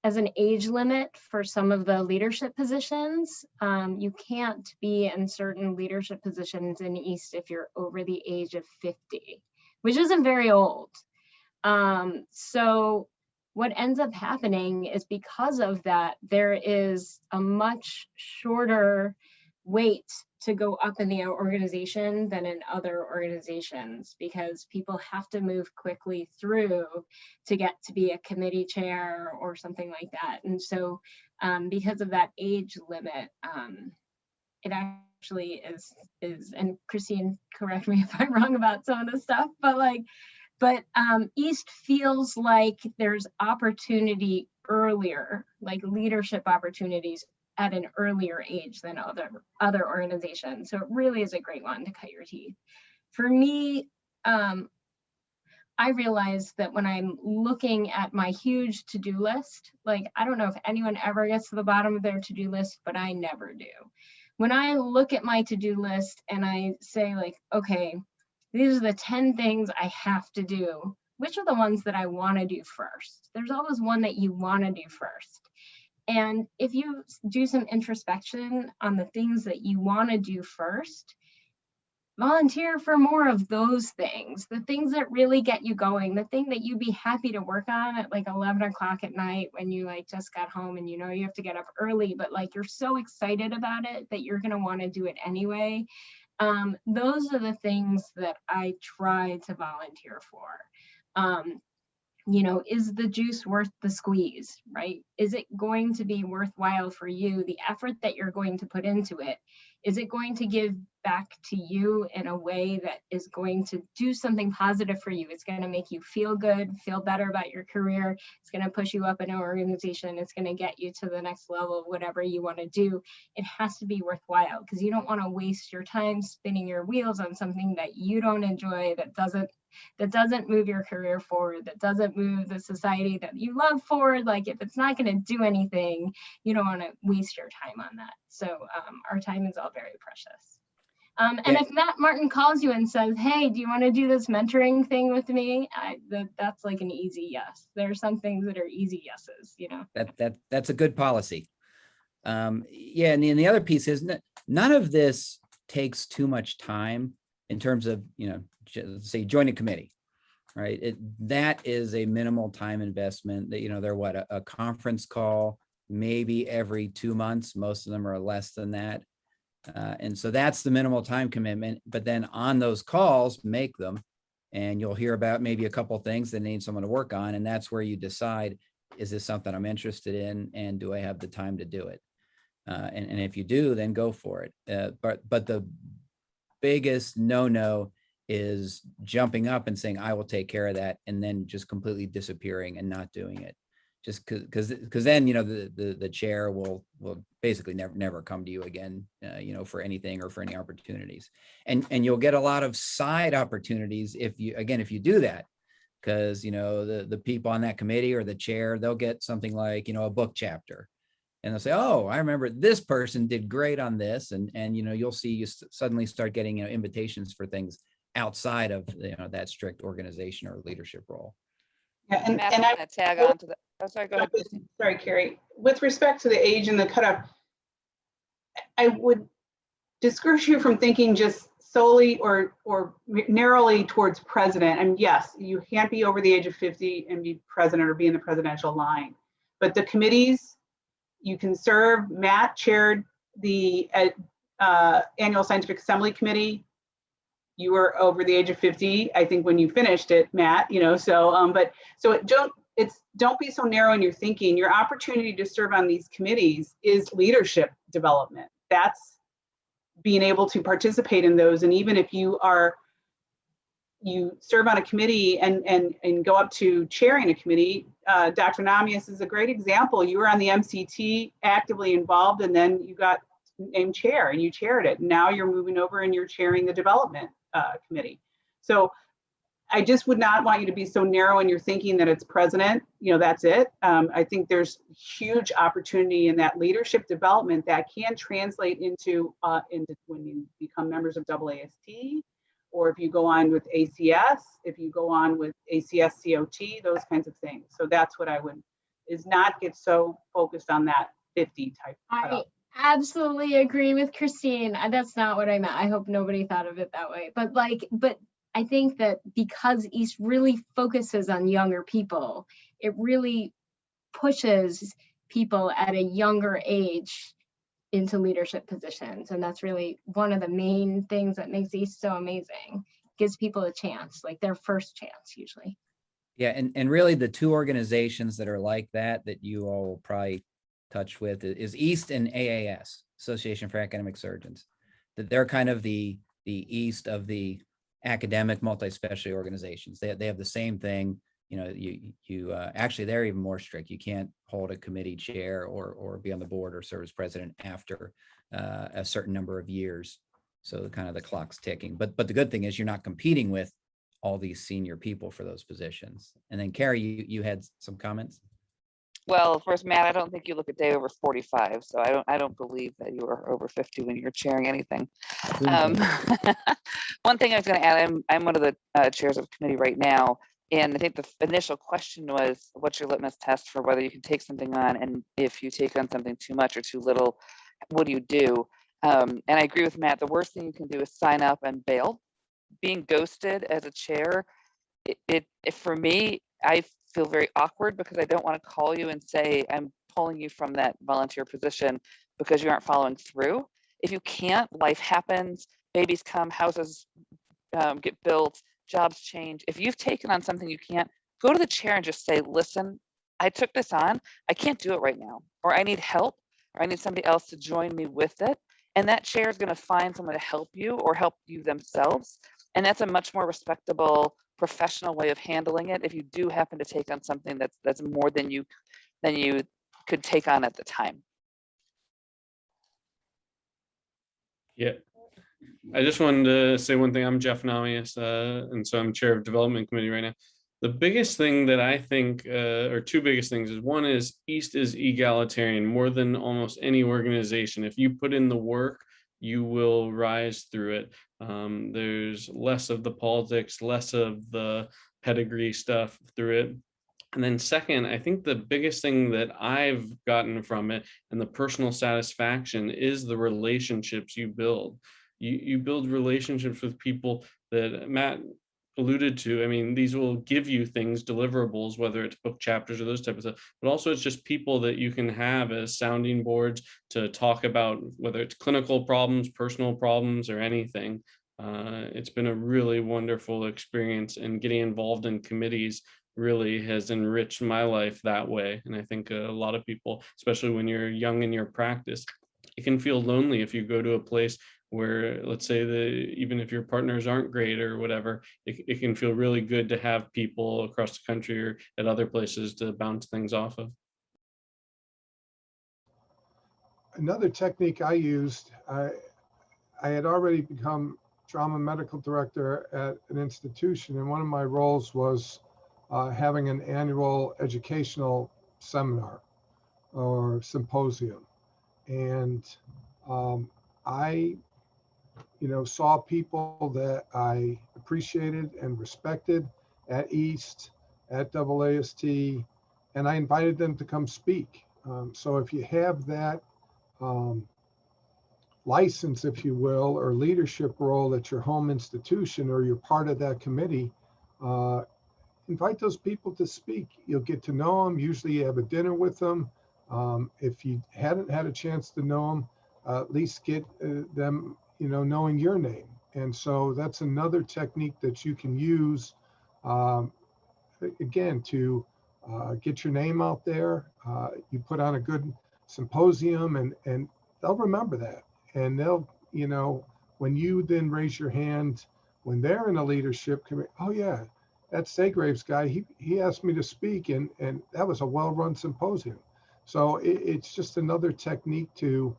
S2: as an age limit for some of the leadership positions. You can't be in certain leadership positions in East if you're over the age of 50, which isn't very old. So what ends up happening is, because of that, there is a much shorter wait to go up in the organization than in other organizations, because people have to move quickly through to get to be a committee chair or something like that. And so because of that age limit, it actually is, and Christine, correct me if I'm wrong about some of this stuff, but East feels like there's opportunity earlier, like leadership opportunities at an earlier age than other organizations. So it really is a great one to cut your teeth. For me, I realized that when I'm looking at my huge to-do list, like, I don't know if anyone ever gets to the bottom of their to-do list, but I never do. When I look at my to-do list and I say, like, okay, these are the 10 things I have to do, which are the ones that I want to do first? There's always one that you want to do first. And if you do some introspection on the things that you want to do first, volunteer for more of those things, the things that really get you going, the thing that you'd be happy to work on at like 11 o'clock at night when you just got home and you have to get up early, but you're so excited about it that you're going to want to do it anyway. Those are the things that I try to volunteer for. you know, is the juice worth the squeeze, right? Is it going to be worthwhile for you, the effort that you're going to put into it? Is it going to give back to you in a way that is going to do something positive for you? It's going to make you feel good, feel better about your career. It's going to push you up in an organization. It's going to get you to the next level of whatever you want to do. It has to be worthwhile, because you don't want to waste your time spinning your wheels on something that you don't enjoy, that doesn't move your career forward, that doesn't move the society that you love forward. Like, if it's not going to do anything, you don't want to waste your time on that. So our time is all very precious. And
S3: Yeah.
S2: if Matt Martin calls you and says, hey, do you want to do this mentoring thing with me? That's like an easy yes. There are some things that are easy yeses, you know.
S3: That's a good policy. Yeah, and the other piece is none of this takes too much time in terms of, you know, say join a committee, right? That is a minimal time investment. That, you know, they're what, a conference call maybe every 2 months. Most of them are less than that. And so that's the minimal time commitment. But then on those calls, make them, and you'll hear about maybe a couple of things that need someone to work on. And that's where you decide, is this something I'm interested in? And do I have the time to do it? And if you do, then go for it. But the biggest no is jumping up and saying, I will take care of that, and then just completely disappearing and not doing it. Just because then, you know, the chair will basically never come to you again, you know, for anything or for any opportunities. And you'll get a lot of side opportunities if you do that, because, you know, the people on that committee or the chair, they'll get something like, you know, a book chapter. And they'll say, oh, I remember this person did great on this. And you know, you'll see you suddenly start getting, you know, invitations for things outside of, you know, that strict organization or leadership role.
S4: Yeah,
S9: Matt,
S4: and
S9: I'm
S4: I
S9: gonna tag on to the, oh, sorry, go ahead, Christine.
S4: sorry, Carrie. With respect to the age and the cutoff, I would discourage you from thinking just solely or narrowly towards president. And yes, you can't be over the age of 50 and be president or be in the presidential line. But the committees, you can serve. Matt chaired the Annual Scientific Assembly Committee. You were over the age of 50, I think, when you finished it, Matt, you know, so, don't be so narrow in your thinking. Your opportunity to serve on these committees is leadership development. That's being able to participate in those. And even if you serve on a committee and go up to chairing a committee, Dr. Namias is a great example. You were on the MCT, actively involved, and then you got named chair and you chaired it. Now you're moving over and you're chairing the development committee. So I just would not want you to be so narrow in your thinking that it's president, you know, that's it. I think there's huge opportunity in that leadership development that can translate into when you become members of AAST, or if you go on with ACS, if you go on with ACS COT, those kinds of things. So that's what I would, is not get so focused on that 50 type cutoff.
S2: I absolutely agree with Christine. That's not what I meant. I hope nobody thought of it that way. But I think that because East really focuses on younger people, it really pushes people at a younger age into leadership positions. And that's really one of the main things that makes East so amazing. Gives people a chance, like their first chance usually.
S3: Yeah, and really the two organizations that are like that you all will probably touch with is East and AAS, Association for Academic Surgeons. That they're kind of the East of the academic multi-specialty organizations. They have the same thing. You know, you actually, they're even more strict. You can't hold a committee chair or be on the board or serve as president after a certain number of years. So kind of the clock's ticking. But the good thing is you're not competing with all these senior people for those positions. And then Carrie, you had some comments.
S9: Well, first, Matt, I don't think you look a day over 45, so I don't believe that you were over 50 when you're chairing anything. One thing I was going to add, I'm one of the chairs of the committee right now, and I think the initial question was, what's your litmus test for whether you can take something on, and if you take on something too much or too little, what do you do? And I agree with Matt. The worst thing you can do is sign up and bail. Being ghosted as a chair, for me, I feel very awkward because I don't want to call you and say I'm pulling you from that volunteer position because you aren't following through. If you can't, life happens, babies come, houses get built, jobs change. If you've taken on something you can't, go to the chair and just say, listen, I took this on, I can't do it right now, or I need help, or I need somebody else to join me with it. And that chair is going to find someone to help you or help you themselves. And that's a much more respectable, professional way of handling it if you do happen to take on something that's more than you could take on at the time.
S10: Yeah, I just wanted to say one thing. I'm Jeff Namias, and so I'm chair of development committee right now. The biggest thing that I think, or two biggest things, is one is East is egalitarian more than almost any organization. If you put in the work, you will rise through it. There's less of the politics, less of the pedigree stuff through it. And then second, I think the biggest thing that I've gotten from it and the personal satisfaction is the relationships you build. You build relationships with people that Matt alluded to. I mean, these will give you things, deliverables, whether it's book chapters or those type of stuff, but also it's just people that you can have as sounding boards to talk about, whether it's clinical problems, personal problems, or anything. It's been a really wonderful experience, and getting involved in committees really has enriched my life that way. And I think a lot of people, especially when you're young in your practice, it can feel lonely if you go to a place where, let's say, even if your partners aren't great or whatever, it can feel really good to have people across the country or at other places to bounce things off of.
S6: Another technique I used, I had already become trauma medical director at an institution, and one of my roles was having an annual educational seminar or symposium. And I saw people that I appreciated and respected at East, at AAST, and I invited them to come speak. So if you have that license, if you will, or leadership role at your home institution, or you're part of that committee, invite those people to speak. You'll get to know them. Usually you have a dinner with them. If you hadn't had a chance to know them, at least get them, knowing your name. And so that's another technique that you can use, again, to get your name out there. You put on a good symposium, and they'll remember that. And they'll, when you then raise your hand, when they're in a leadership committee, oh yeah, that Saygraves guy, he asked me to speak, and that was a well-run symposium. So it's just another technique to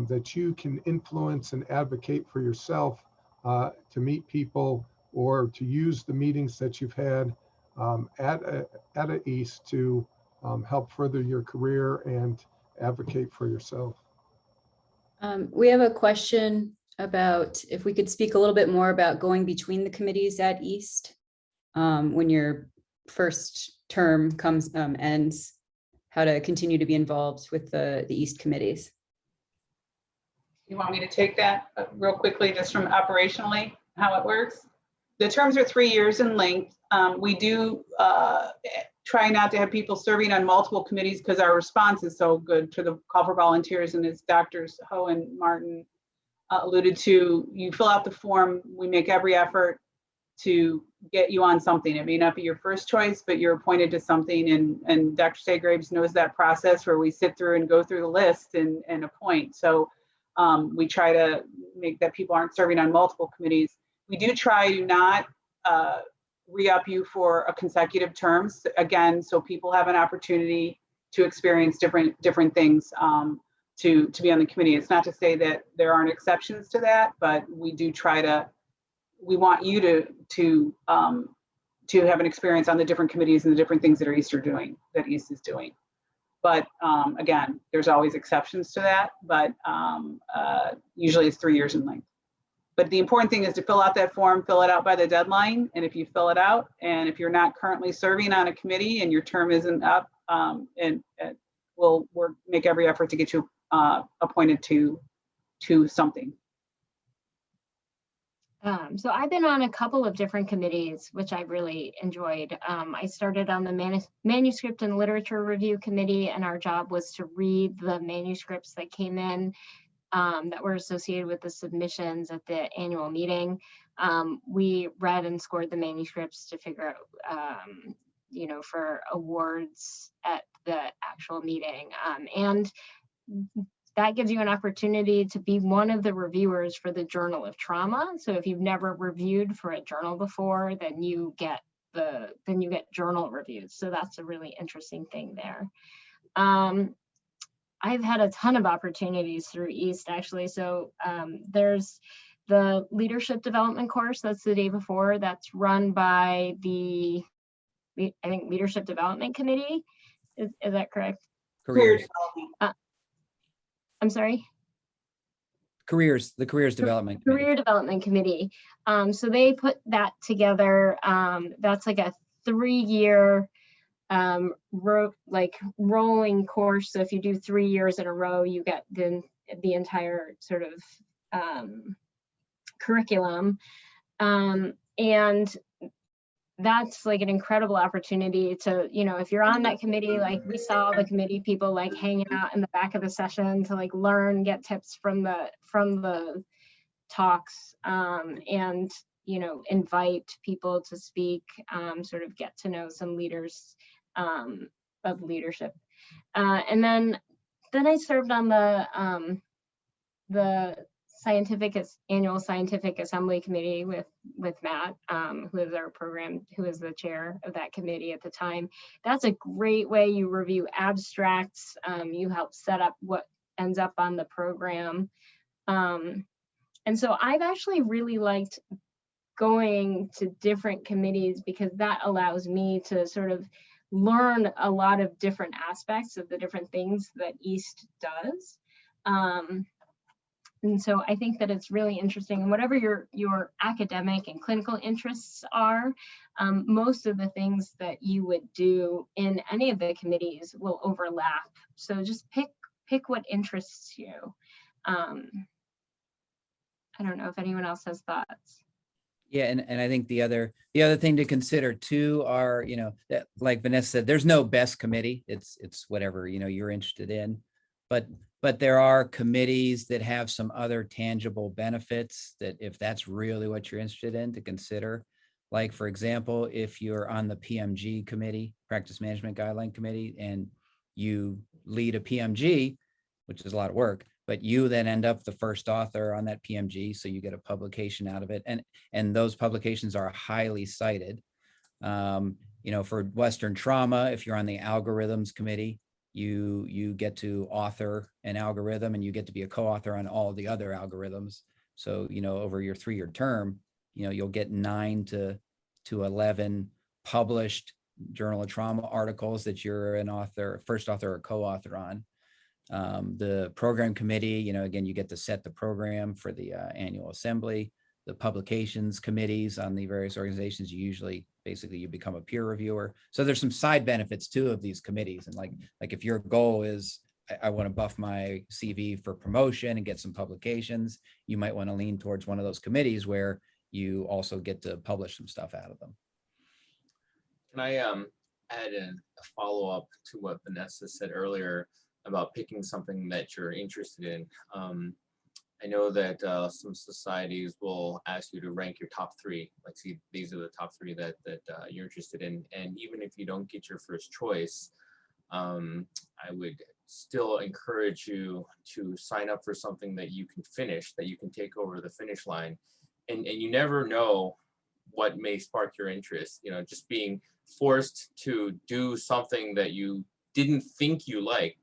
S6: that you can influence and advocate for yourself, to meet people, or to use the meetings that you've had at a East to help further your career and advocate for yourself.
S8: We have a question about if we could speak a little bit more about going between the committees at East. When your first term ends, how to continue to be involved with the East committees.
S4: You want me to take that real quickly, just from operationally, how it works? The terms are 3 years in length. We do try not to have people serving on multiple committees because our response is so good to the call for volunteers. And as Drs. Ho and Martin alluded to, you fill out the form, we make every effort to get you on something. It may not be your first choice, but you're appointed to something, and Dr. Saygraves knows that process where we sit through and go through the list and appoint. So we try to make that people aren't serving on multiple committees. We do try to not re-up you for a consecutive terms, again, so people have an opportunity to experience different things to be on the committee. It's not to say that there aren't exceptions to that, but we do try to, we want you to have an experience on the different committees and the different things that East is doing. But again, there's always exceptions to that, but usually it's 3 years in length. But the important thing is to fill out that form, fill it out by the deadline. And if you fill it out, and if you're not currently serving on a committee and your term isn't up, we'll make every effort to get you appointed to something.
S2: So I've been on a couple of different committees, which I really enjoyed. I started on the Manuscript and Literature Review Committee, and our job was to read the manuscripts that came in that were associated with the submissions at the annual meeting. We read and scored the manuscripts to figure out you know, for awards at the actual meeting. And that gives you an opportunity to be one of the reviewers for the Journal of Trauma. So if you've never reviewed for a journal before, then you get journal reviews. So that's a really interesting thing there. I've had a ton of opportunities through East, actually. So there's the leadership development course, that's the day before, that's run by the, I think, Leadership Development Committee. Is that correct?
S3: Careers,
S2: I'm sorry?
S3: the Careers Development Committee.
S2: Career Development Committee. So they put that together. That's like a 3-year rolling course. So if you do 3 years in a row, you get the entire sort of curriculum. And that's like an incredible opportunity to, you know, if you're on that committee, like we saw the committee people like hanging out in the back of the session to like learn, get tips from the talks, and, you know, invite people to speak, sort of get to know some leaders of leadership. And then I served on the annual scientific assembly committee with Matt, who is the chair of that committee at the time. That's a great way. You review abstracts, you help set up what ends up on the program. And so I've actually really liked going to different committees because that allows me to sort of learn a lot of different aspects of the different things that East does. And so I think that it's really interesting, and whatever your academic and clinical interests are, most of the things that you would do in any of the committees will overlap. So just pick what interests you. I don't know if anyone else has thoughts.
S3: Yeah, and I think the other thing to consider too are, you know, that, like Vanessa said, there's no best committee. It's whatever, you know, you're interested in, but there are committees that have some other tangible benefits that, if that's really what you're interested in, to consider. Like, for example, if you're on the PMG committee, Practice Management Guideline Committee, and you lead a PMG, which is a lot of work, but you then end up the first author on that PMG, so you get a publication out of it, and those publications are highly cited. You know, for Western Trauma, if you're on the algorithms committee, you get to author an algorithm, and you get to be a co-author on all the other algorithms. So, you know, over your 3-year term, you know, you'll get 9 to 11 published Journal of Trauma articles that you're an author, first author or co-author on. The program committee, you know, again, you get to set the program for the annual assembly. The publications committees on the various organizations, basically you become a peer reviewer. So there's some side benefits too of these committees. And like if your goal is, I want to buff my CV for promotion and get some publications, you might want to lean towards one of those committees where you also get to publish some stuff out of them.
S7: Can I add a follow-up to what Vanessa said earlier about picking something that you're interested in? I know that some societies will ask you to rank your top 3, like, see, these are the top 3 that you're interested in. And even if you don't get your first choice, I would still encourage you to sign up for something that you can finish, that you can take over the finish line. And you never know what may spark your interest. You know, just being forced to do something that you didn't think you liked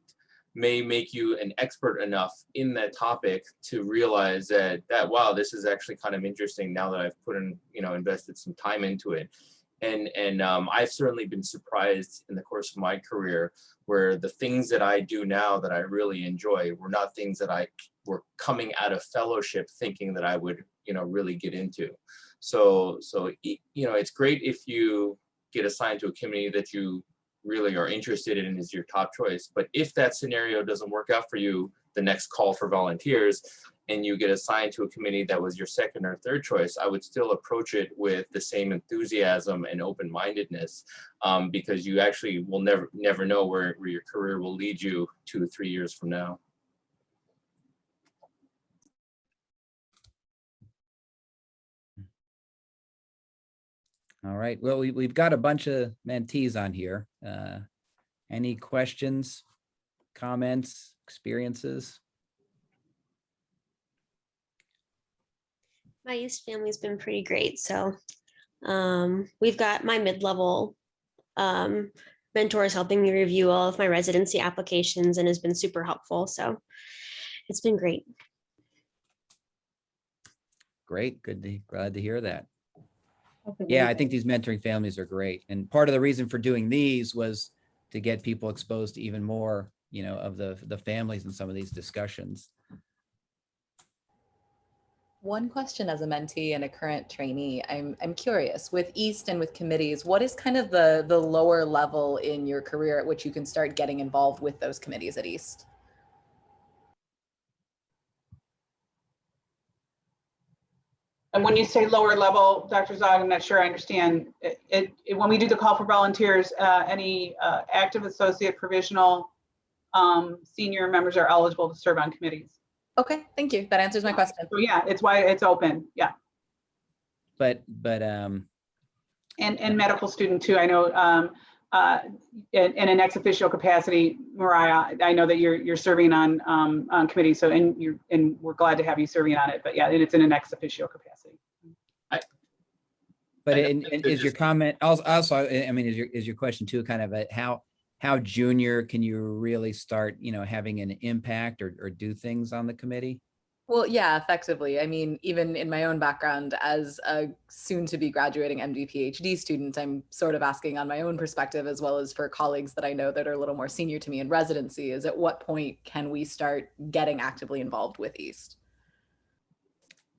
S7: may make you an expert enough in that topic to realize that wow, this is actually kind of interesting now that I've put in, you know, invested some time into it. And I've certainly been surprised in the course of my career where the things that I do now that I really enjoy were not things that I were coming out of fellowship thinking that I would, you know, really get into. So you know, it's great if you get assigned to a committee that you really are interested in is your top choice. But if that scenario doesn't work out for you, the next call for volunteers, and you get assigned to a committee that was your second or third choice, I would still approach it with the same enthusiasm and open-mindedness, because you actually will never know where your career will lead you 2 to 3 years from now.
S3: All right. Well, we've got a bunch of mentees on here. Any questions, comments, experiences?
S11: My East family's been pretty great. So we've got my mid-level mentors helping me review all of my residency applications and has been super helpful. So it's been great.
S3: Great. Glad to hear that.
S2: That's
S3: Yeah, I
S2: amazing.
S3: think these mentoring families are great. And part of the reason for doing these was to get people exposed to even more, of the families in some of these discussions.
S12: One question as a mentee and a current trainee, I'm curious, with East and with committees, what is kind of the lower level in your career at which you can start getting involved with those committees at East?
S4: And when you say lower level, Dr. Zog, I'm not sure I understand. When we do the call for volunteers, any active associate, provisional, senior members are eligible to serve on committees.
S12: Okay, thank you. That answers my question.
S4: So yeah, it's why it's open. Yeah.
S3: But
S4: And medical student too. I know in an ex officio capacity, Mariah, I know that you're serving on committee. So and we're glad to have you serving on it. But yeah, and it's in an ex officio capacity.
S3: But
S7: I think
S3: and
S7: that
S3: is your
S7: just-
S3: comment also, I mean, is your question too kind of how junior can you really start, having an impact or do things on the committee?
S12: Well, yeah, effectively. I mean, even in my own background as a soon to be graduating MD PhD student, I'm sort of asking on my own perspective, as well as for colleagues that I know that are a little more senior to me in residency, is at what point can we start getting actively involved with East?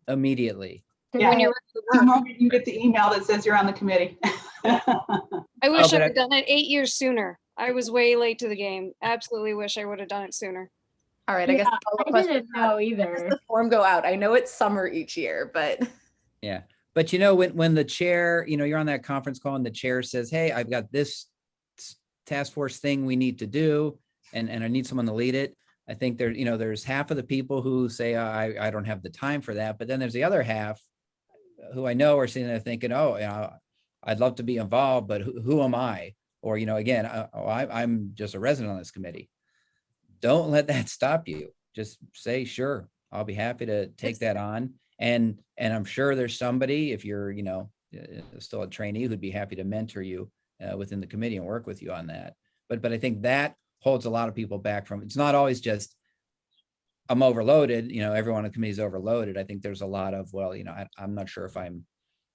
S3: Immediately.
S4: Yeah,
S13: When you're
S4: the moment you get the email that says you're on the committee.
S13: I wish
S3: but
S13: I had done it 8 years sooner. I was way late to the game. Absolutely wish I would have done it sooner.
S12: All right, I guess
S2: Yeah,
S12: the follow-up
S2: I
S12: question
S2: didn't
S12: is,
S2: know
S12: how does
S2: either.
S12: the form go out? I know it's summer each year, but
S3: Yeah. But when the chair, you're on that conference call and the chair says, hey, I've got this task force thing we need to do, and I need someone to lead it. I think there's half of the people who say, I don't have the time for that. But then there's the other half who I know are sitting there thinking, oh, I'd love to be involved, but who am I? Or, again, I'm just a resident on this committee. Don't let that stop you. Just say, sure, I'll be happy to take that on. And I'm sure there's somebody, if you're, still a trainee, who'd be happy to mentor you within the committee and work with you on that. But I think that holds a lot of people back from, it's not always just, I'm overloaded, everyone on the committee is overloaded. I think there's a lot of, well, I'm not sure if I'm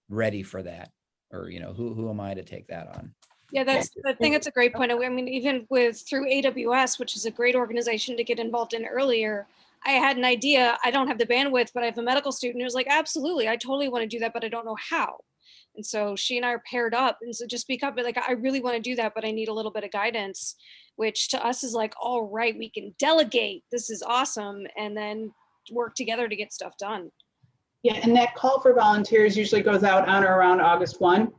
S3: ready for that, or, who am I to take that on?
S13: Yeah, I think it's a great point. I mean, even through AWS, which is a great organization to get involved in earlier, I had an idea. I don't have the bandwidth, but I have a medical student who's like, absolutely, I totally want to do that, but I don't know how. And so she and I are paired up. And so just speak up, but like, I really want to do that, but I need a little bit of guidance, which to us is like, all right, we can delegate. This is awesome. And then work together to get stuff done.
S4: Yeah, and that call for volunteers usually goes out on or around August 1.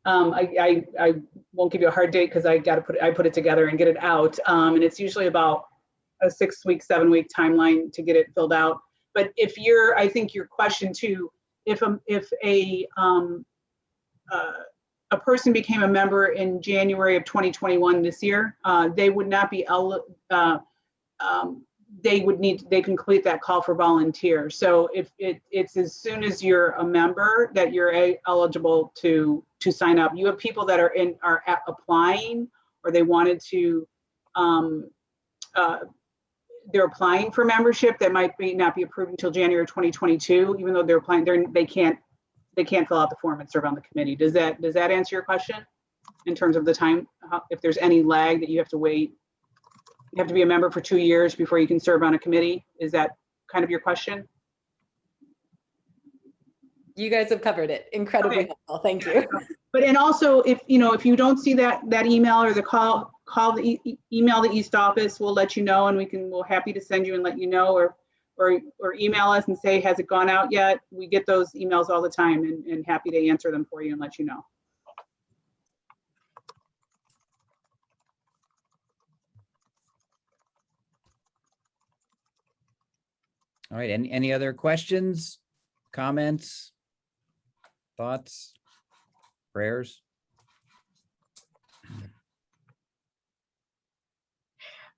S4: I won't give you a hard date because I put it together and get it out. And it's usually about a 6-week, 7-week timeline to get it filled out. But I think your question too, if a person became a member in January of 2021 this year, they would not be they can complete that call for volunteer. So if it's as soon as you're a member that you're eligible to sign up. You have people that are applying, or they wanted to, they're applying for membership that might not be approved until January 2022, even though they're applying, they can't fill out the form and serve on the committee. Does that answer your question in terms of the time? If there's any lag that you have to wait, you have to be a member for 2 years before you can serve on a committee. Is that kind of your question?
S12: you guys have covered it incredibly well. Thank you.
S4: But and also, if you don't see that email or the call email the East office, we'll let you know, and we're happy to send you and let you know, or email us and say, has it gone out yet? We get those emails all the time, and happy to answer them for you and let you know.
S3: All right, any other questions, comments, thoughts? prayers.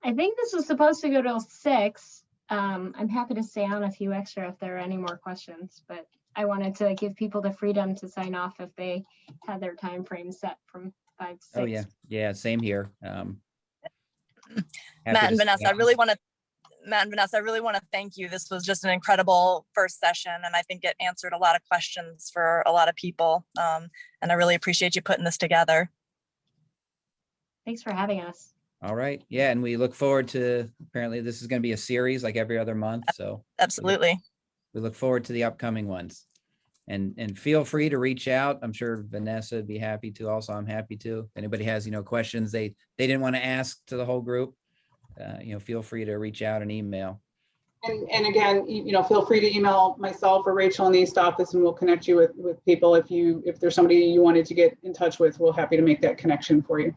S2: I think this was supposed to go till 6. I'm happy to stay on a few extra if there are any more questions, but I wanted to give people the freedom to sign off if they had their time frame set from 5 to 6.
S3: Oh, yeah. Yeah, same here. Happy
S1: Matt
S3: to
S1: and
S3: stay
S1: Vanessa, I
S3: on.
S1: really want to thank you. This was just an incredible first session, and I think it answered a lot of questions for a lot of people. And I really appreciate you putting this together.
S2: Thanks for having us.
S3: All right. Yeah, and we look forward to, apparently this is going to be a series like every other month. So
S1: Absolutely.
S3: we look forward to the upcoming ones. And feel free to reach out. I'm sure Vanessa would be happy to. Also, I'm happy to. If anybody has, questions they didn't want to ask to the whole group, feel free to reach out and email.
S4: And again, feel free to email myself or Rachel in the East office, and we'll connect you with people. If there's somebody you wanted to get in touch with, we're happy to make that connection for you.